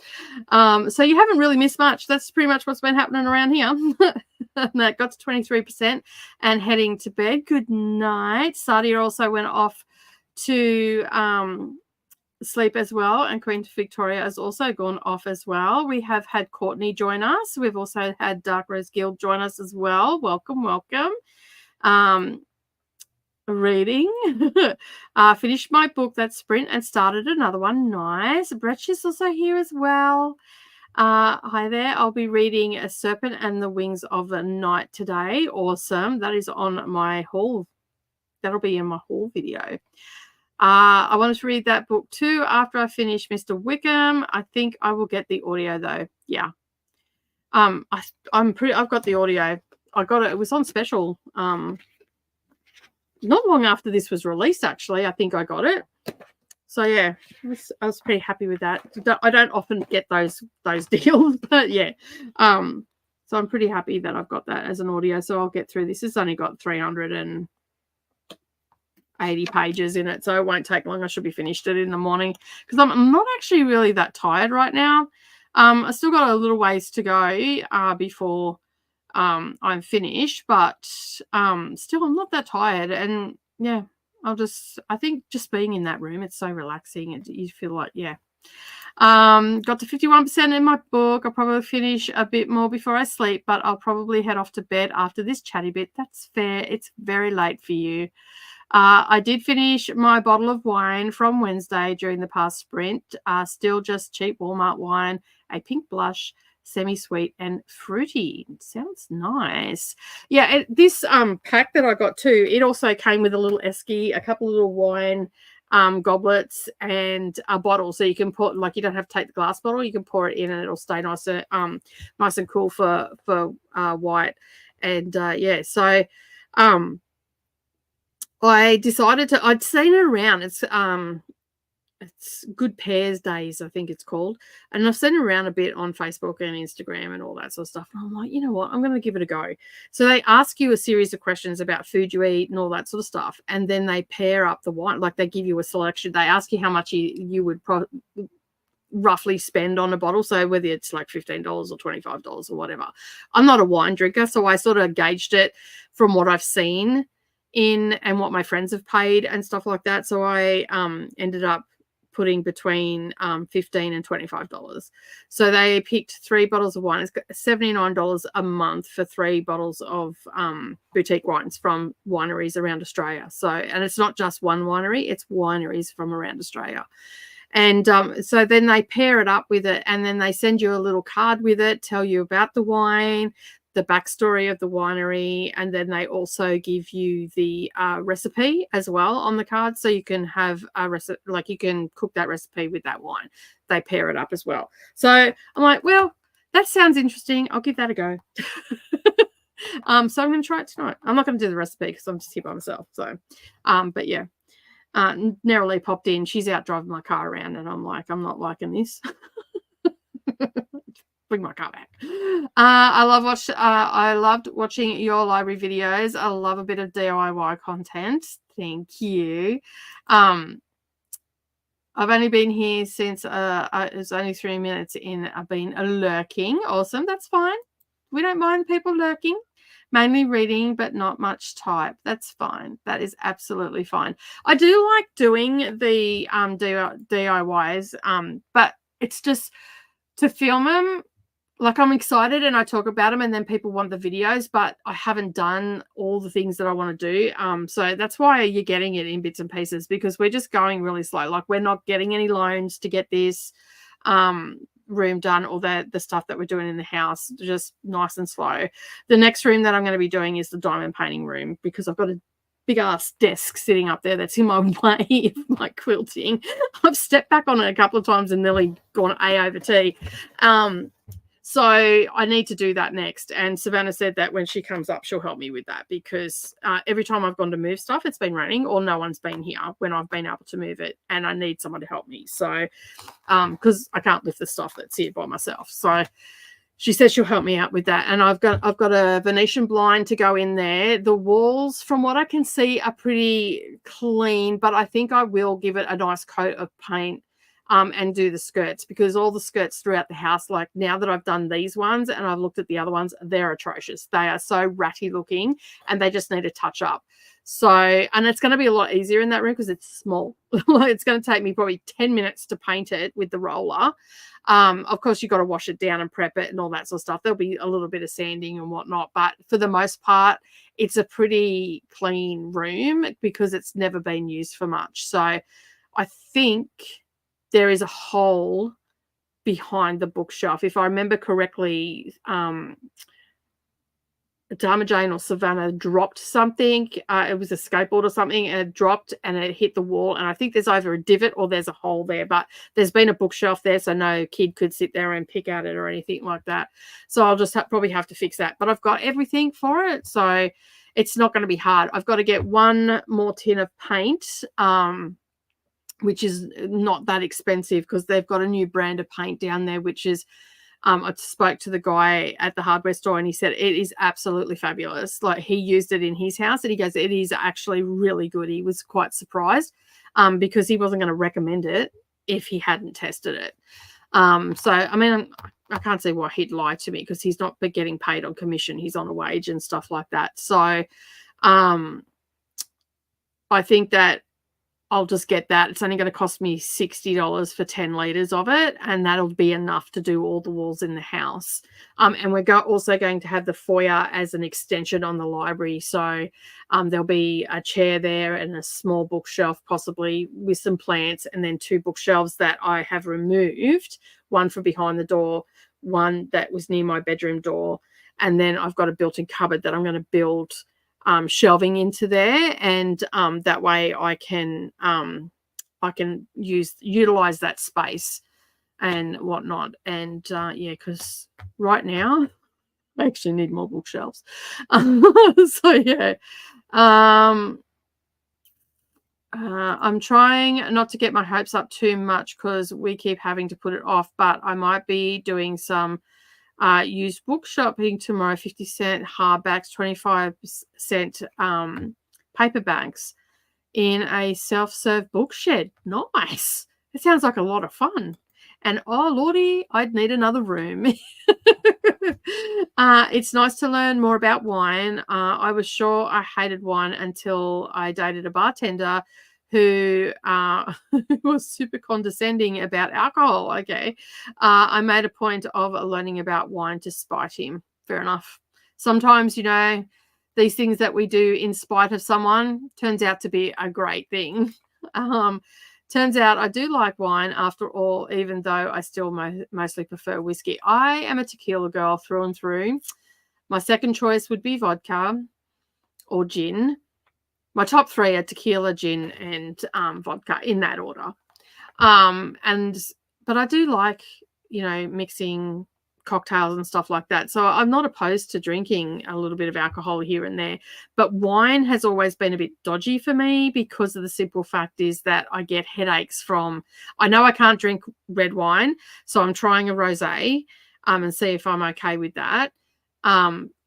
So you haven't really missed much. That's pretty much what's been happening around here. And that got to 23% and heading to bed. Good night. Sadia also went off to sleep as well, and Queen Victoria has also gone off as well. We have had Courtney join us. We've also had Dark Rose Guild join us as well. Welcome. Reading. Finished my book, that Sprint, and started another one. Nice. Bretch is also here as well. Hi there. I'll be reading A Serpent and the Wings of the Night today. Awesome. That is on my haul. That'll be in my haul video. I wanted to read that book too after I finish Mr. Wickham. I think I will get the audio though. Yeah. I've got the audio. I got it. It was on special. Not long after this was released, actually. I think I got it. So yeah, I was pretty happy with that. I don't often get those deals, but yeah. So I'm pretty happy that I've got that as an audio. So I'll get through this. It's only got 380 pages in it, so it won't take long. I should be finished it in the morning, because I'm not actually really that tired right now. I still got a little ways to go before I'm finished, but still I'm not that tired. And yeah, I think just being in that room, it's so relaxing, and you feel like, yeah. Got to 51% in my book. I'll probably finish a bit more before I sleep, but I'll probably head off to bed after this chatty bit. That's fair. It's very late for you. I did finish my bottle of wine from Wednesday during the past sprint. Still just cheap Walmart wine, a pink blush, semi-sweet and fruity. Sounds nice. Yeah, this pack that I got too, it also came with a little esky, a couple of little wine goblets, and a bottle. So you can put, like, you don't have to take the glass bottle. You can pour it in and it'll stay nice and cool for white. And yeah, so I decided I'd seen it around. It's Good Pairs Days, I think it's called. And I've seen it around a bit on Facebook and Instagram and all that sort of stuff. And I'm like, you know what? I'm going to give it a go. So they ask you a series of questions about food you eat and all that sort of stuff. And then they pair up the wine. Like, they give you a selection. They ask you how much you would roughly spend on a bottle. So whether it's like $15 or $25 or whatever. I'm not a wine drinker, so I sort of gauged it from what I've seen and what my friends have paid and stuff like that. So I ended up putting between $15 and $25. So they picked 3 bottles of wine. It's got $79 a month for 3 bottles of boutique wines from wineries around Australia. So, and it's not just one winery, it's wineries from around Australia. And so then they pair it up with it, and then they send you a little card with it, tell you about the wine, backstory of the winery, and then they also give you the recipe as well on the card, so you can have a recipe, like you can cook that recipe with that wine. They pair it up as well. So I'm like, well, that sounds interesting. I'll give that a go. So I'm going to try it tonight. I'm not going to do the recipe because I'm just here by myself. So, but yeah, Nerily popped in. She's out driving my car around, and I'm like, I'm not liking this. Bring my car back. I loved watching your library videos. I love a bit of DIY content. Thank you. I've only been here since it's only 3 minutes in. I've been lurking. Awesome. That's fine. We don't mind people lurking. Mainly reading, but not much type. That's fine. That is absolutely fine. I do like doing the DIYs, but it's just to film them. Like, I'm excited and I talk about them, and then people want the videos, but I haven't done all the things that I want to do. So that's why you're getting it in bits and pieces, because we're just going really slow. Like, we're not getting any loans to get this room done, or the stuff that we're doing in the house, just nice and slow. The next room that I'm going to be doing is the diamond painting room, because I've got a big ass desk sitting up there that's in my way of my quilting. I've stepped back on it a couple of times and nearly gone A over T. So I need to do that next. And Savannah said that when she comes up, she'll help me with that, because every time I've gone to move stuff, it's been raining or no one's been here when I've been able to move it, and I need someone to help me. So, because I can't lift the stuff that's here by myself. So she says she'll help me out with that. And I've got a Venetian blind to go in there. The walls, from what I can see, are pretty clean, but I think I will give it a nice coat of paint. And do the skirts, because all the skirts throughout the house, like now that I've done these ones and I've looked at the other ones, they're atrocious. They are so ratty looking and they just need a touch up. So, and it's going to be a lot easier in that room because it's small. It's going to take me probably 10 minutes to paint it with the roller. Of course, you've got to wash it down and prep it and all that sort of stuff. There'll be a little bit of sanding and whatnot, but for the most part, it's a pretty clean room because it's never been used for much. So I think there is a hole behind the bookshelf. If I remember correctly, Dharma Jane or Savannah dropped something. It was a skateboard or something, and it dropped and it hit the wall. And I think there's either a divot or there's a hole there, but there's been a bookshelf there, so no kid could sit there and pick at it or anything like that. So I'll just probably have to fix that. But I've got everything for it, so it's not going to be hard. I've got to get one more tin of paint, which is not that expensive, because they've got a new brand of paint down there, which is, I spoke to the guy at the hardware store and he said it is absolutely fabulous. Like, he used it in his house and he goes, it is actually really good. He was quite surprised because he wasn't going to recommend it if he hadn't tested it. So, I mean, I can't see why he'd lie to me, because he's not getting paid on commission. He's on a wage and stuff like that. So I think that I'll just get that. It's only going to cost me $60 for 10 litres of it, and that'll be enough to do all the walls in the house. And we're also going to have the foyer as an extension on the library. So there'll be a chair there and a small bookshelf, possibly with some plants, and then 2 bookshelves that I have removed, one for behind the door, one that was near my bedroom door. And then I've got a built-in cupboard that I'm going to build shelving into there, and that way I can utilize that space and whatnot. And yeah, because right now I actually need more bookshelves. So yeah, I'm trying not to get my hopes up too much, because we keep having to put it off, but I might be doing some used book shopping tomorrow. 50-cent hardbacks, 25-cent paperbacks in a self-serve book shed. Nice. It sounds like a lot of fun. And oh lordy, I'd need another room. It's nice to learn more about wine. I was sure I hated wine until I dated a bartender who was super condescending about alcohol. Okay. I made a point of learning about wine to spite him. Fair enough. Sometimes, these things that we do in spite of someone turns out to be a great thing. Turns out I do like wine after all, even though I still mostly prefer whiskey. I am a tequila girl through and through. My second choice would be vodka or gin. My top 3 are tequila, gin, and vodka, in that order. But I do like, mixing cocktails and stuff like that. So I'm not opposed to drinking a little bit of alcohol here and there. But wine has always been a bit dodgy for me because of the simple fact is that I get headaches from. I know I can't drink red wine, so I'm trying a rosé and see if I'm okay with that.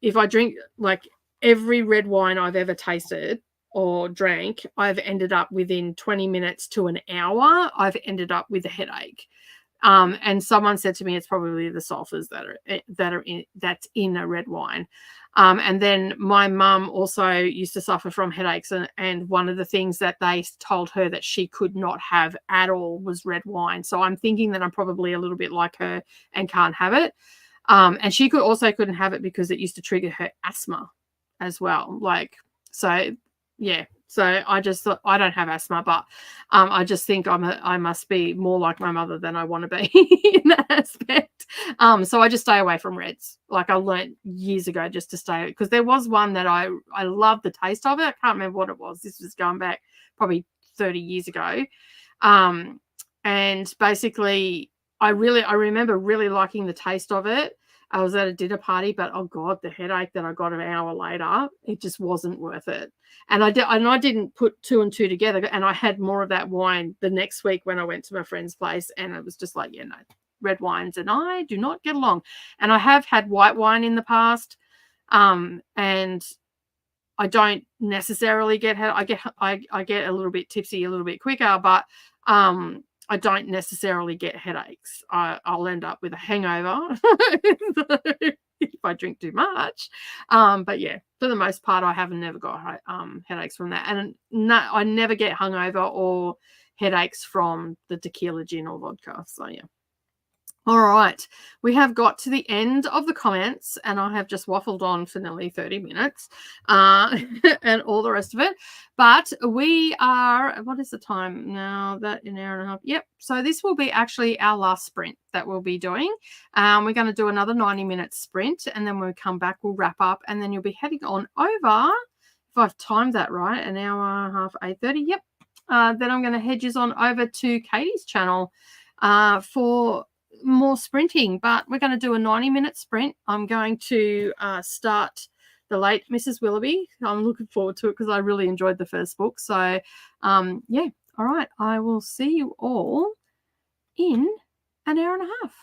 If I drink like every red wine I've ever tasted or drank, I've ended up within 20 minutes to an hour, I've ended up with a headache. And someone said to me it's probably the sulfurs that's in a red wine. And then my mum also used to suffer from headaches, and one of the things that they told her that she could not have at all was red wine. So I'm thinking that I'm probably a little bit like her and can't have it. And she couldn't have it because it used to trigger her asthma as well. So yeah. So I just thought I don't have asthma, but I just think I must be more like my mother than I want to be in that aspect. So I just stay away from reds. Like I learned years ago just to stay, because there was one that I loved the taste of it. I can't remember what it was. This was going back probably 30 years ago. And basically I remember really liking the taste of it. I was at a dinner party, but oh God, the headache that I got an hour later, it just wasn't worth it. And I didn't put 2 and 2 together. And I had more of that wine the next week when I went to my friend's place, and it was just like, yeah, no, red wines and I do not get along. And I have had white wine in the past, and I don't necessarily get I get a little bit tipsy a little bit quicker, but I don't necessarily get headaches. I'll end up with a hangover if I drink too much. But yeah, for the most part, I have never got headaches from that, and I never get hungover or headaches from the tequila, gin, or vodka. So yeah. All right, we have got to the end of the comments, and I have just waffled on for nearly 30 minutes and all the rest of it. But we are, what is the time now? That an hour and a half. Yep. So this will be actually our last sprint that we'll be doing. We're going to do another 90-minute sprint, and then when we come back, we'll wrap up, and then you'll be heading on over, if I've timed that right, an hour and a half, 8:30. Yep. Then I'm going to head you on over to Katie's channel for more sprinting, but we're going to do a 90-minute sprint. I'm going to start the late Mrs. Willoughby. I'm looking forward to it because I really enjoyed the first book. So yeah, all right, I will see you all in an hour and a half.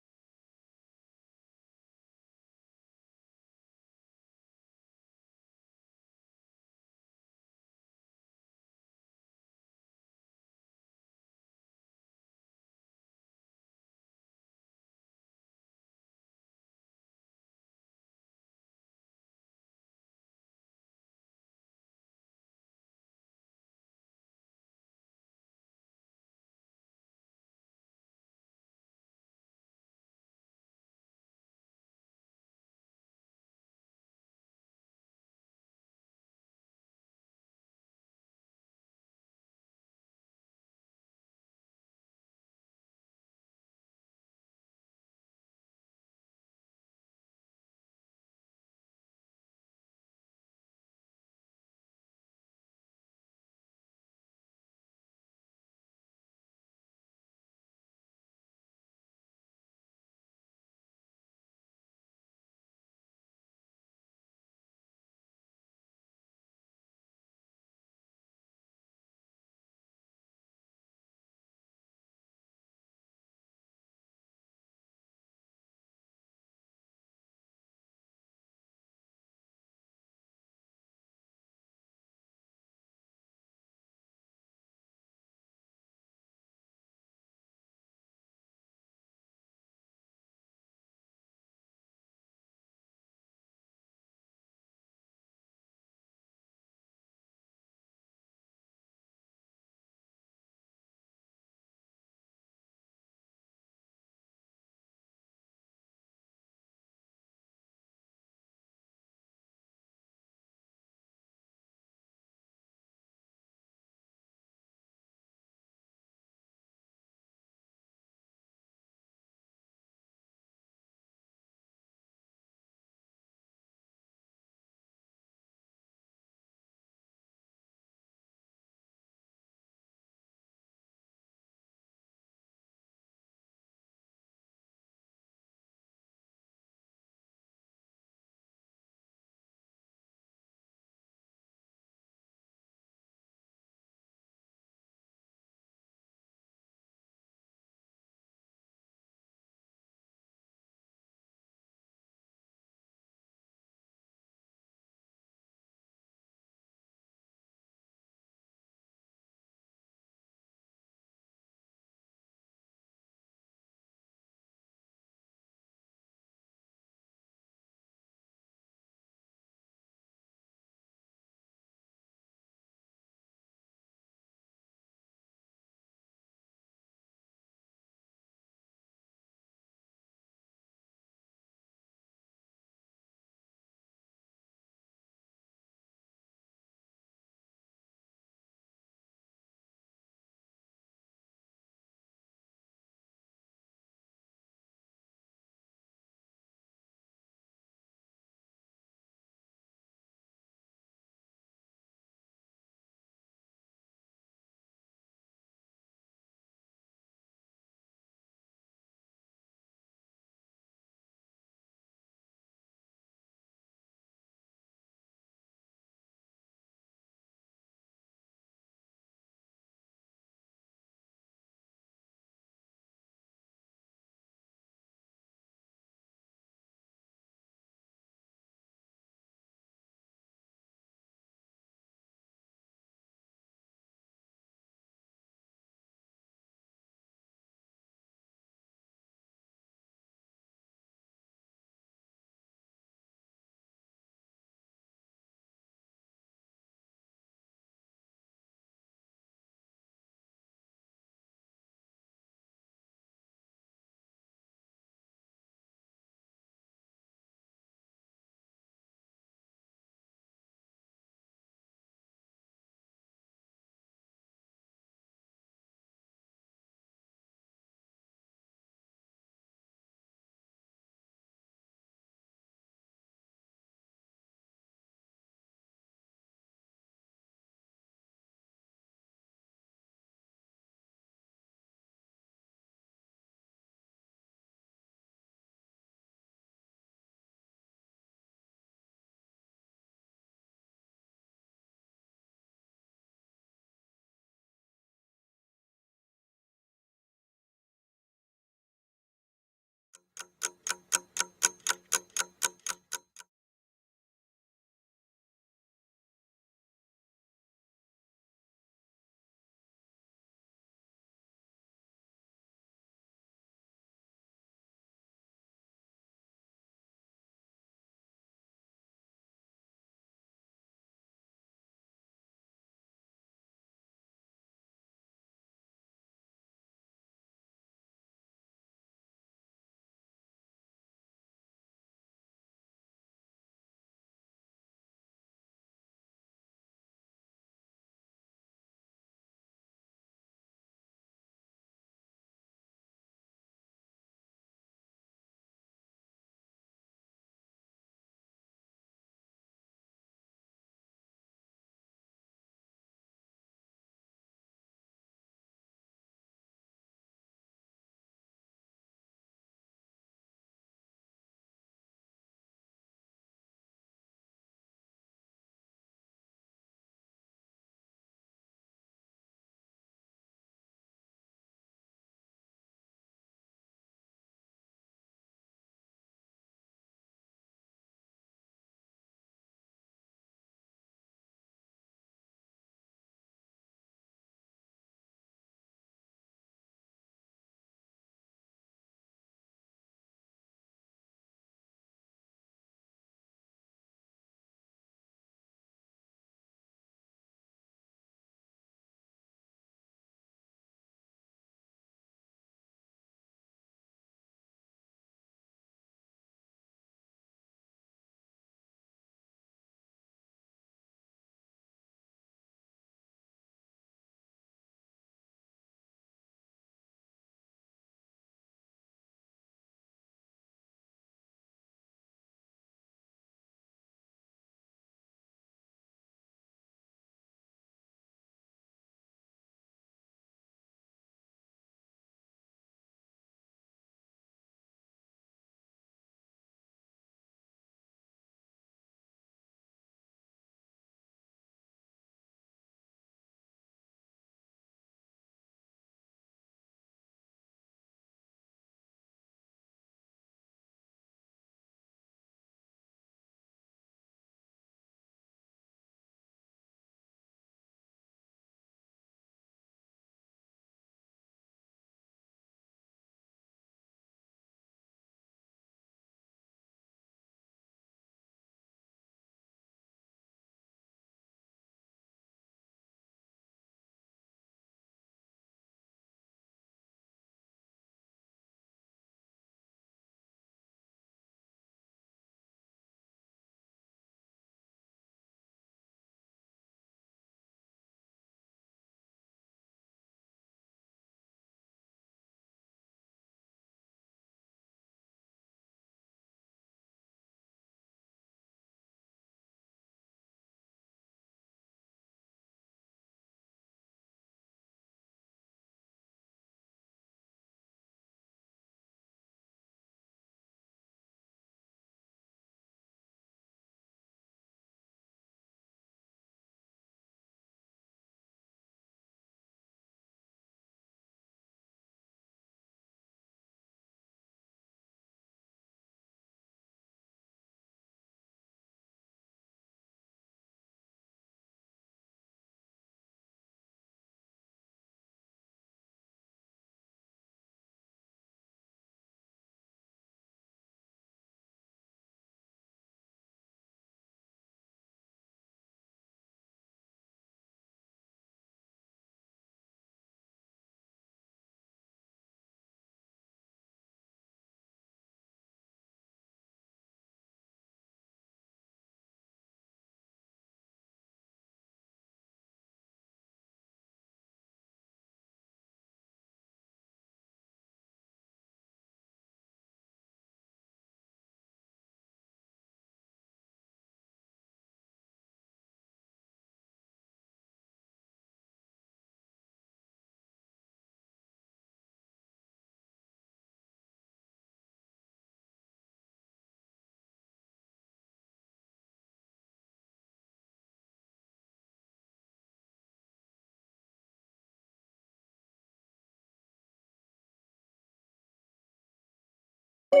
All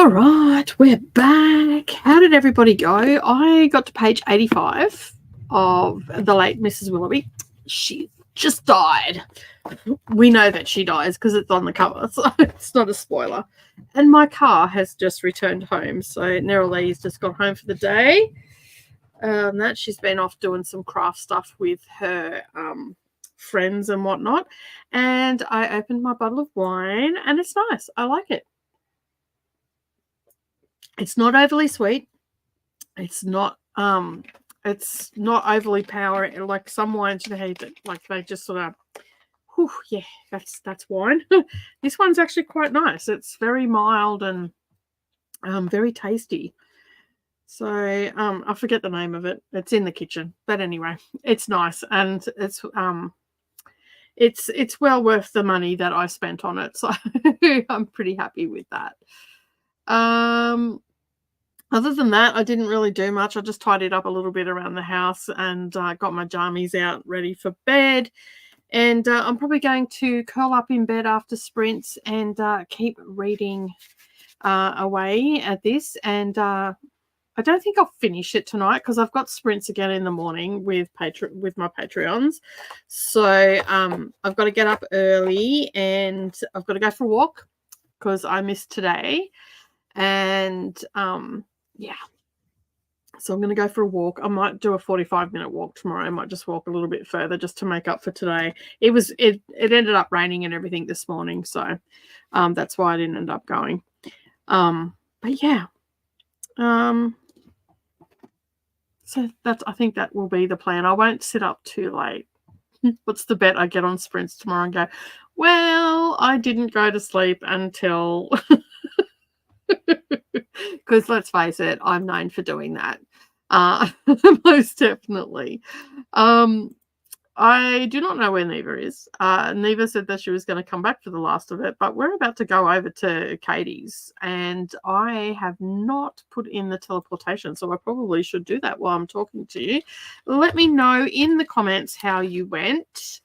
right, we're back. How did everybody go? I got to page 85 of the late Mrs. Willoughby. She just died. We know that she dies because it's on the cover, so it's not a spoiler. And my car has just returned home, so Neralee's just got home for the day. That she's been off doing some craft stuff with her friends and whatnot. And I opened my bottle of wine, and it's nice. I like it. It's not overly sweet. It's not overly powering. Like some wines, like they just sort of, whew, yeah, that's wine. This one's actually quite nice. It's very mild and very tasty. So I forget the name of it. It's in the kitchen, but anyway, it's nice, and it's well worth the money that I spent on it. So I'm pretty happy with that. Other than that, I didn't really do much. I just tidied up a little bit around the house and got my jammies out ready for bed. And I'm probably going to curl up in bed after sprints and keep reading away at this. And I don't think I'll finish it tonight because I've got sprints again in the morning with my Patreons. So I've got to get up early and I've got to go for a walk because I missed today. And yeah, so I'm going to go for a walk. I might do a 45-minute walk tomorrow. I might just walk a little bit further just to make up for today. It ended up raining and everything this morning, so that's why I didn't end up going. But yeah, so I think that will be the plan. I won't sit up too late. What's the bet I get on sprints tomorrow and go, well, I didn't go to sleep until because let's face it, I'm known for doing that. Most definitely. I do not know where Neva is. Neva said that she was going to come back for the last of it, but we're about to go over to Katie's, and I have not put in the teleportation, so I probably should do that while I'm talking to you. Let me know in the comments how you went.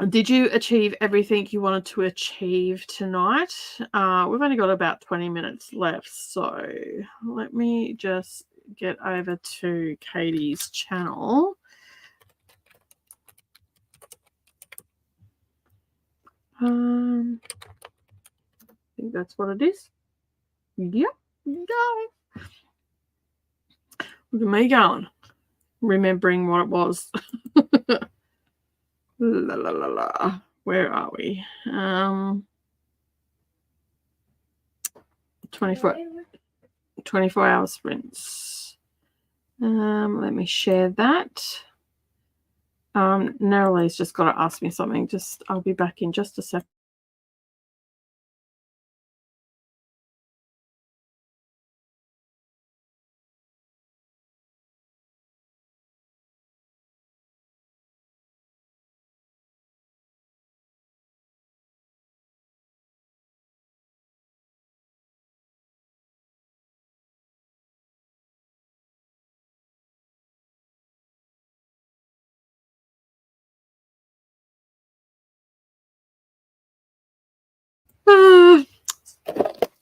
Did you achieve everything you wanted to achieve tonight? We've only got about 20 minutes left, so let me just get over to Katie's channel. I think that's what it is. Yep, go. Look at me going, remembering what it was. La la la la. Where are we? 24 hour sprints. Let me share that. Neralee's just got to ask me something. I'll be back in just a sec.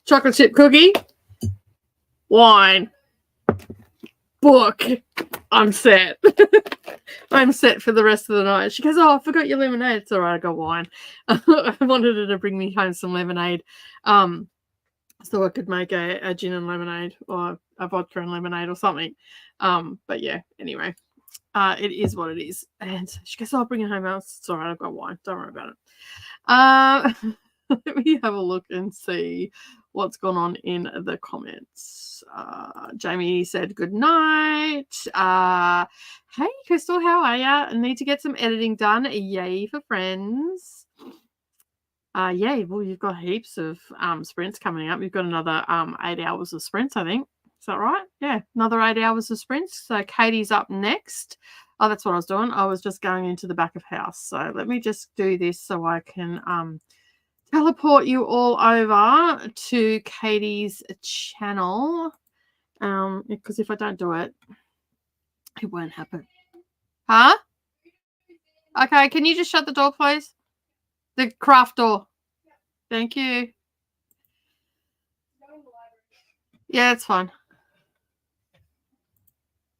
Chocolate chip cookie, wine, book. I'm set. I'm set for the rest of the night. She goes, oh, I forgot your lemonade. It's all right, I got wine. I wanted her to bring me home some lemonade so I could make a gin and lemonade or a vodka and lemonade or something. But yeah, anyway, it is what it is. And she goes, oh, I'll bring it home. It's all right, I've got wine. Don't worry about it. Let me have a look and see what's gone on in the comments. Jamie said good night. Hey Crystal, how are ya? I need to get some editing done. Yay for friends. Yeah, well, you've got heaps of sprints coming up. You've got another 8 hours of sprints, I think. Is that right? Yeah, another 8 hours of sprints. So Katie's up next. Oh, that's what I was doing. I was just going into the back of house. So let me just do this so I can teleport you all over to Katie's channel. Because if I don't do it, it won't happen. Huh? Okay, can you just shut the door, please? The craft door. Thank you. Yeah, it's fine.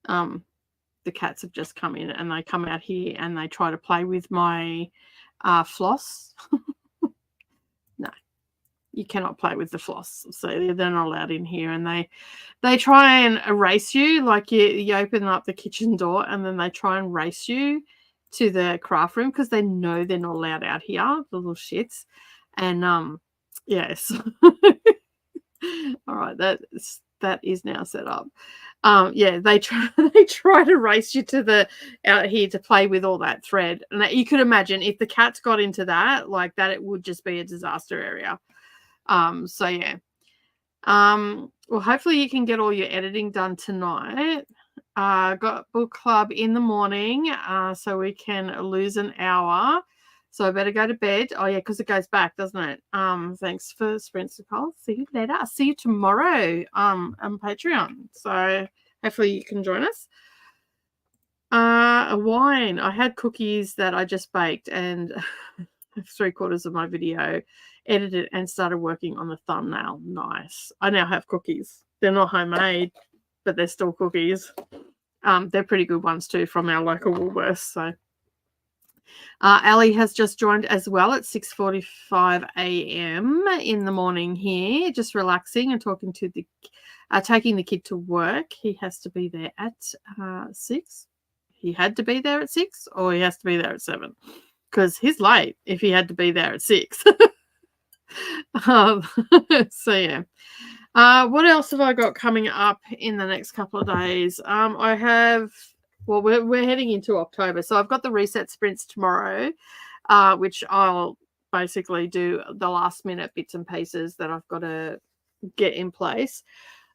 The cats have just come in and they come out here and they try to play with my floss. No, you cannot play with the floss. So they're not allowed in here, and they try and erase you. Like you open up the kitchen door and then they try and race you to the craft room because they know they're not allowed out here, the little shits. And yes. All right, that is now set up. Yeah, they try to race you to the out here to play with all that thread. And you could imagine if the cats got into that, like that, it would just be a disaster area. So yeah. Well, hopefully you can get all your editing done tonight. Got book club in the morning, so we can lose an hour. So I better go to bed. Oh yeah, because it goes back, doesn't it? Thanks for sprints, Nicole. See you later. I'll see you tomorrow on Patreon. So hopefully you can join us. A wine. I had cookies that I just baked, and 3/4 of my video edited and started working on the thumbnail. Nice. I now have cookies. They're not homemade, but they're still cookies. They're pretty good ones too from our local Woolworths. So Ali has just joined as well at 6:45 a.m. in the morning here, just relaxing and talking to taking the kid to work. He has to be there at 6. He had to be there at 6, or he has to be there at 7, because he's late if he had to be there at 6. So yeah. What else have I got coming up in the next couple of days? I have, well, we're heading into October, so I've got the reset sprints tomorrow, which I'll basically do the last minute bits and pieces that I've got to get in place.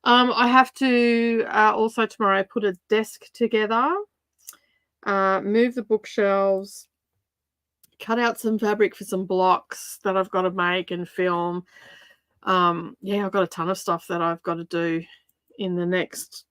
I have to also tomorrow put a desk together, move the bookshelves, cut out some fabric for some blocks that I've got to make and film. Yeah, I've got a ton of stuff that I've got to do in the next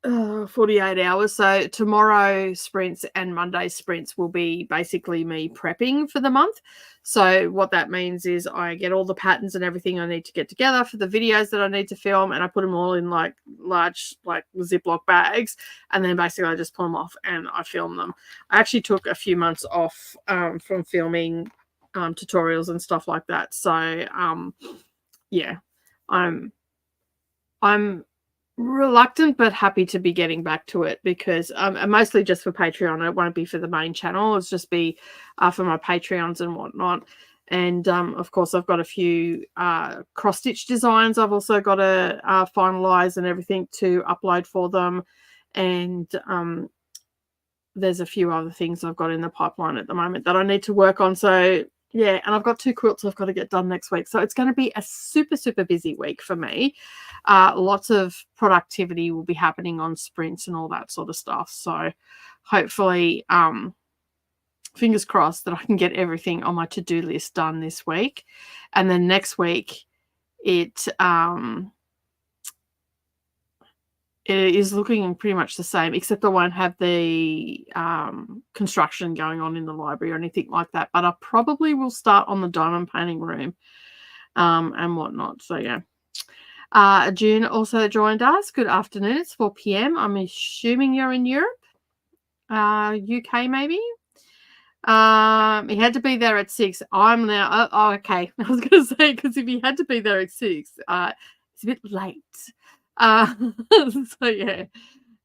48 hours. So tomorrow sprints and Monday sprints will be basically me prepping for the month. So what that means is I get all the patterns and everything I need to get together for the videos that I need to film, and I put them all in like large Ziploc bags, and then basically I just pull them off and I film them. I actually took a few months off from filming tutorials and stuff like that. So yeah, I'm reluctant but happy to be getting back to it, because mostly just for Patreon. It won't be for the main channel. It's just be for my Patreons and whatnot. And of course I've got a few cross stitch designs I've also got to finalize and everything to upload for them. And there's a few other things I've got in the pipeline at the moment that I need to work on. So yeah, and I've got 2 quilts I've got to get done next week. So it's going to be a super, super busy week for me. Lots of productivity will be happening on sprints and all that sort of stuff. So hopefully, fingers crossed that I can get everything on my to-do list done this week. And then next week, it is looking pretty much the same, except I won't have the construction going on in the library or anything like that. But I probably will start on the diamond painting room and whatnot. So yeah. June also joined us. Good afternoon. It's 4 p.m. I'm assuming you're in Europe, UK maybe. He had to be there at 6. I'm now. Oh, okay. I was going to say, because if he had to be there at 6, it's a bit late. So yeah,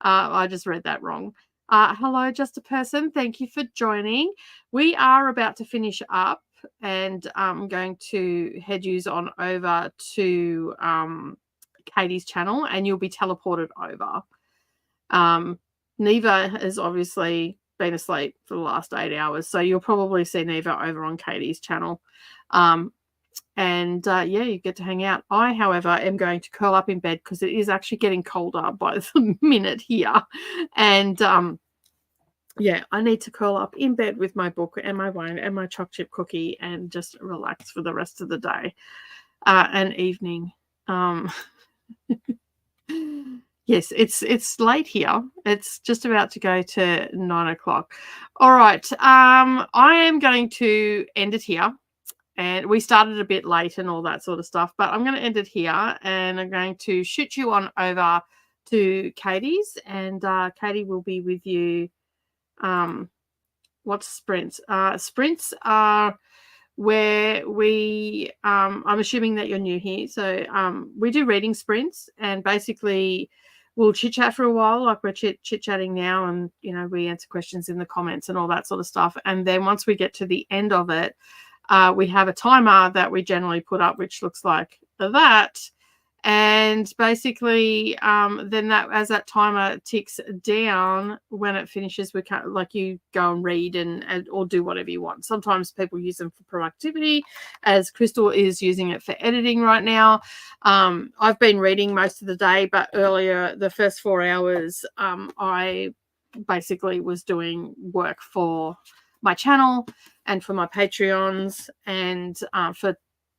I just read that wrong. Hello, just a person. Thank you for joining. We are about to finish up, and I'm going to head yous on over to Katie's channel, and you'll be teleported over. Neva has obviously been asleep for the last 8 hours, so you'll probably see Neva over on Katie's channel. And yeah, you get to hang out. I, however, am going to curl up in bed because it is actually getting colder by the minute here. And yeah, I need to curl up in bed with my book and my wine and my choc chip cookie and just relax for the rest of the day and evening. Yeah, Yes, it's late here. It's just about to go to 9 o'clock. All right. I am going to end it here. And we started a bit late and all that sort of stuff, but I'm going to end it here, and I'm going to shoot you on over to Katie's, and Katie will be with you. What's sprints? Sprints are where we, I'm assuming that you're new here. So we do reading sprints, and basically we'll chit chat for a while, like we're chit chatting now, and, you know, we answer questions in the comments and all that sort of stuff. And then once we get to the end of it, we have a timer that we generally put up, which looks like that. And basically, then that as that timer ticks down, when it finishes, we can't, like, you go and read and or do whatever you want. Sometimes people use them for productivity, as Crystal is using it for editing right now. I've been reading most of the day, but earlier, the first 4 hours, I basically was doing work for my channel and for my Patreons, and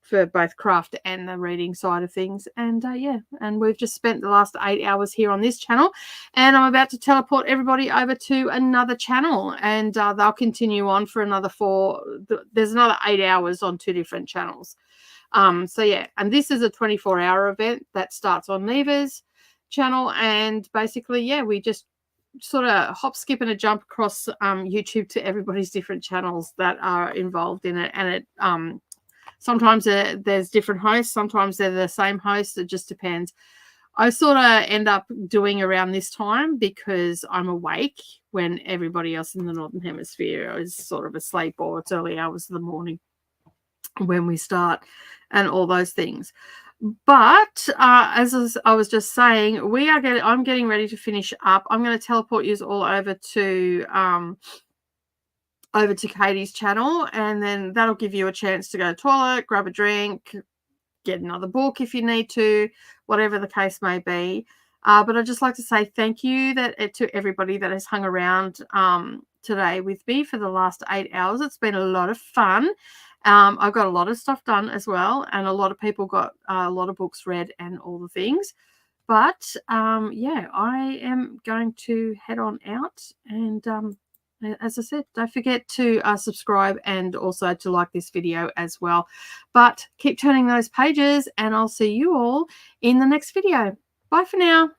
for both craft and the reading side of things. And yeah, and we've just spent the last 8 hours here on this channel, and I'm about to teleport everybody over to another channel, and they'll continue on for another 4. There's another 8 hours on 2 different channels. So yeah, and this is a 24-hour event that starts on Neva's channel, and basically, yeah, we just sort of hop, skip, and a jump across YouTube to everybody's different channels that are involved in it. And it sometimes there's different hosts, sometimes they're the same host. It just depends. I sort of end up doing around this time because I'm awake when everybody else in the Northern Hemisphere is sort of asleep, or it's early hours of the morning when we start and all those things. But as I was just saying, I'm getting ready to finish up. I'm going to teleport you all over to Katie's channel, and then that'll give you a chance to go to the toilet, grab a drink, get another book if you need to, whatever the case may be. But I'd just like to say thank you to everybody that has hung around today with me for the last 8 hours. It's been a lot of fun. I've got a lot of stuff done as well, and a lot of people got a lot of books read and all the things. But yeah, I am going to head on out, and as I said, don't forget to subscribe and also to like this video as well. But keep turning those pages, and I'll see you all in the next video. Bye for now.